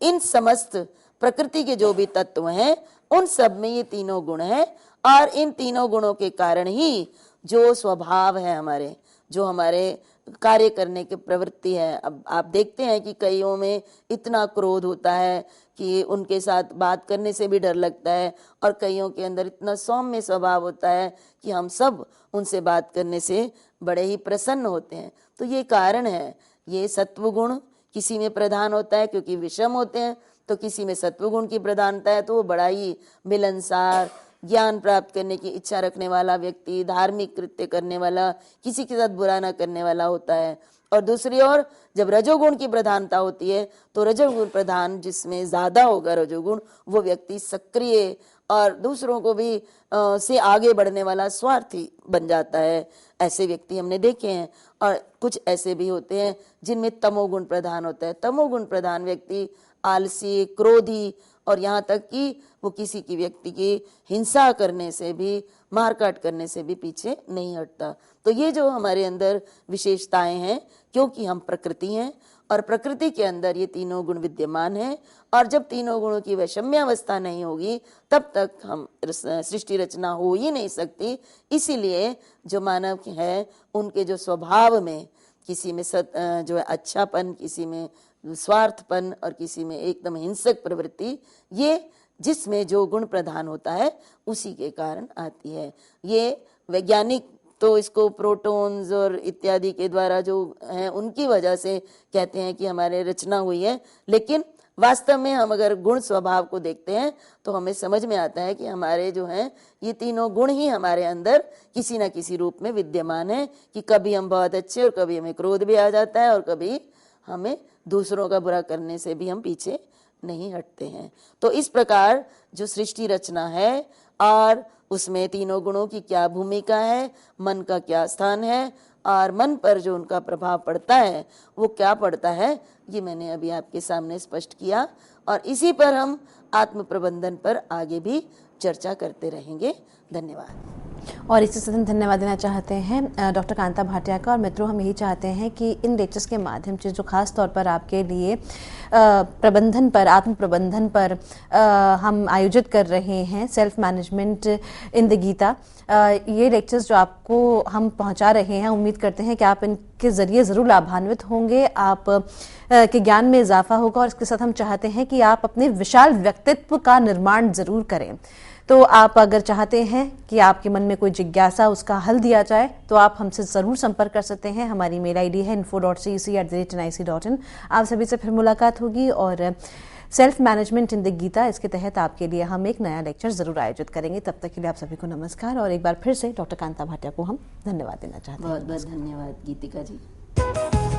इन समस्त प्रकृति के जो भी तत्व हैं उन सब में ये तीनों गुण हैं, और इन तीनों गुणों के कारण ही जो स्वभाव है हमारे, जो हमारे कार्य करने की प्रवृत्ति है। अब आप देखते हैं कि कईयों में इतना क्रोध होता है कि उनके साथ बात करने से भी डर लगता है, और कईयों के अंदर इतना सौम्य स्वभाव होता है कि हम सब उनसे बात करने से बड़े ही प्रसन्न होते हैं। तो ये कारण है, ये सत्व गुण किसी में प्रधान होता है क्योंकि विषम होते हैं, तो किसी में सत्व गुण की प्रधानता है तो वो बड़ा ही मिलनसार, ज्ञान प्राप्त करने की इच्छा रखने वाला व्यक्ति, धार्मिक कृत्य करने वाला, किसी के साथ बुरा ना करने वाला होता है। और दूसरी ओर जब रजोगुण की प्रधानता होती है तो रजोगुण प्रधान जिसमें ज्यादा होगा रजोगुण, वो व्यक्ति सक्रिय और दूसरों को भी से आगे बढ़ने वाला स्वार्थी बन जाता है। ऐसे व्यक्ति हमने देखे हैं। और कुछ ऐसे भी होते हैं जिनमें तमोगुण प्रधान होता है। तमोगुण प्रधान व्यक्ति आलसी, क्रोधी, और यहाँ तक कि वो किसी की व्यक्ति की हिंसा करने से भी, मारकाट करने से भी पीछे नहीं हटता। तो ये जो हमारे अंदर विशेषताएं हैं, क्योंकि हम प्रकृति हैं और प्रकृति के अंदर ये तीनों गुण विद्यमान हैं, और जब तीनों गुणों की वैषम्यावस्था नहीं होगी तब तक हम सृष्टि रचना हो ही नहीं सकती। इसीलिए जो मानव है उनके जो स्वभाव में, किसी में जो है अच्छापन, किसी में स्वार्थपन और किसी में एकदम हिंसक प्रवृत्ति, ये जिसमें जो गुण प्रधान होता है उसी के कारण आती है। ये वैज्ञानिक तो इसको प्रोटॉन्स और इत्यादि के द्वारा जो है उनकी वजह से कहते हैं कि हमारे रचना हुई है, लेकिन वास्तव में हम अगर गुण स्वभाव को देखते हैं तो हमें समझ में आता है कि हमारे जो हैं ये तीनों गुण ही हमारे अंदर किसी न किसी रूप में विद्यमान है, कि कभी हम बहुत अच्छे और कभी हमें क्रोध भी आ जाता है और कभी हमें दूसरों का बुरा करने से भी हम पीछे नहीं हटते हैं। तो इस प्रकार जो सृष्टि रचना है और उसमें तीनों गुणों की क्या भूमिका है, मन का क्या स्थान है, और मन पर जो उनका प्रभाव पड़ता है वो क्या पड़ता है, ये मैंने अभी आपके सामने स्पष्ट किया। और इसी पर हम आत्म प्रबंधन पर आगे भी चर्चा करते रहेंगे। धन्यवाद। और इसी से हम धन्यवाद देना चाहते हैं डॉक्टर कांता भाटिया का। और मित्रों, हम यही चाहते हैं कि इन लेक्चर्स के माध्यम से जो खास तौर पर आपके लिए प्रबंधन पर, आत्म प्रबंधन पर हम आयोजित कर रहे हैं, self management in the Gita, ये लेक्चर्स जो आपको हम पहुंचा रहे हैं, उम्मीद करते हैं कि आप इनके ज़रिए ज़रूर लाभान्वित होंगे, आप के ज्ञान में इजाफा होगा। और इसके साथ हम चाहते हैं कि आप अपने विशाल व्यक्तित्व का निर्माण ज़रूर करें। तो आप अगर चाहते हैं कि आपके मन में कोई जिज्ञासा, उसका हल दिया जाए, तो आप हमसे ज़रूर संपर्क कर सकते हैं। हमारी मेल आईडी है info.cec@nic.in। आप सभी से फिर मुलाकात होगी। और self management in the Gita, इसके तहत आपके लिए हम एक नया लेक्चर ज़रूर आयोजित करेंगे। तब तक के लिए आप सभी को नमस्कार। और एक बार फिर से डॉक्टर कांता भाटिया को हम धन्यवाद देना चाहते हैं। बहुत बहुत धन्यवाद गीतिका जी।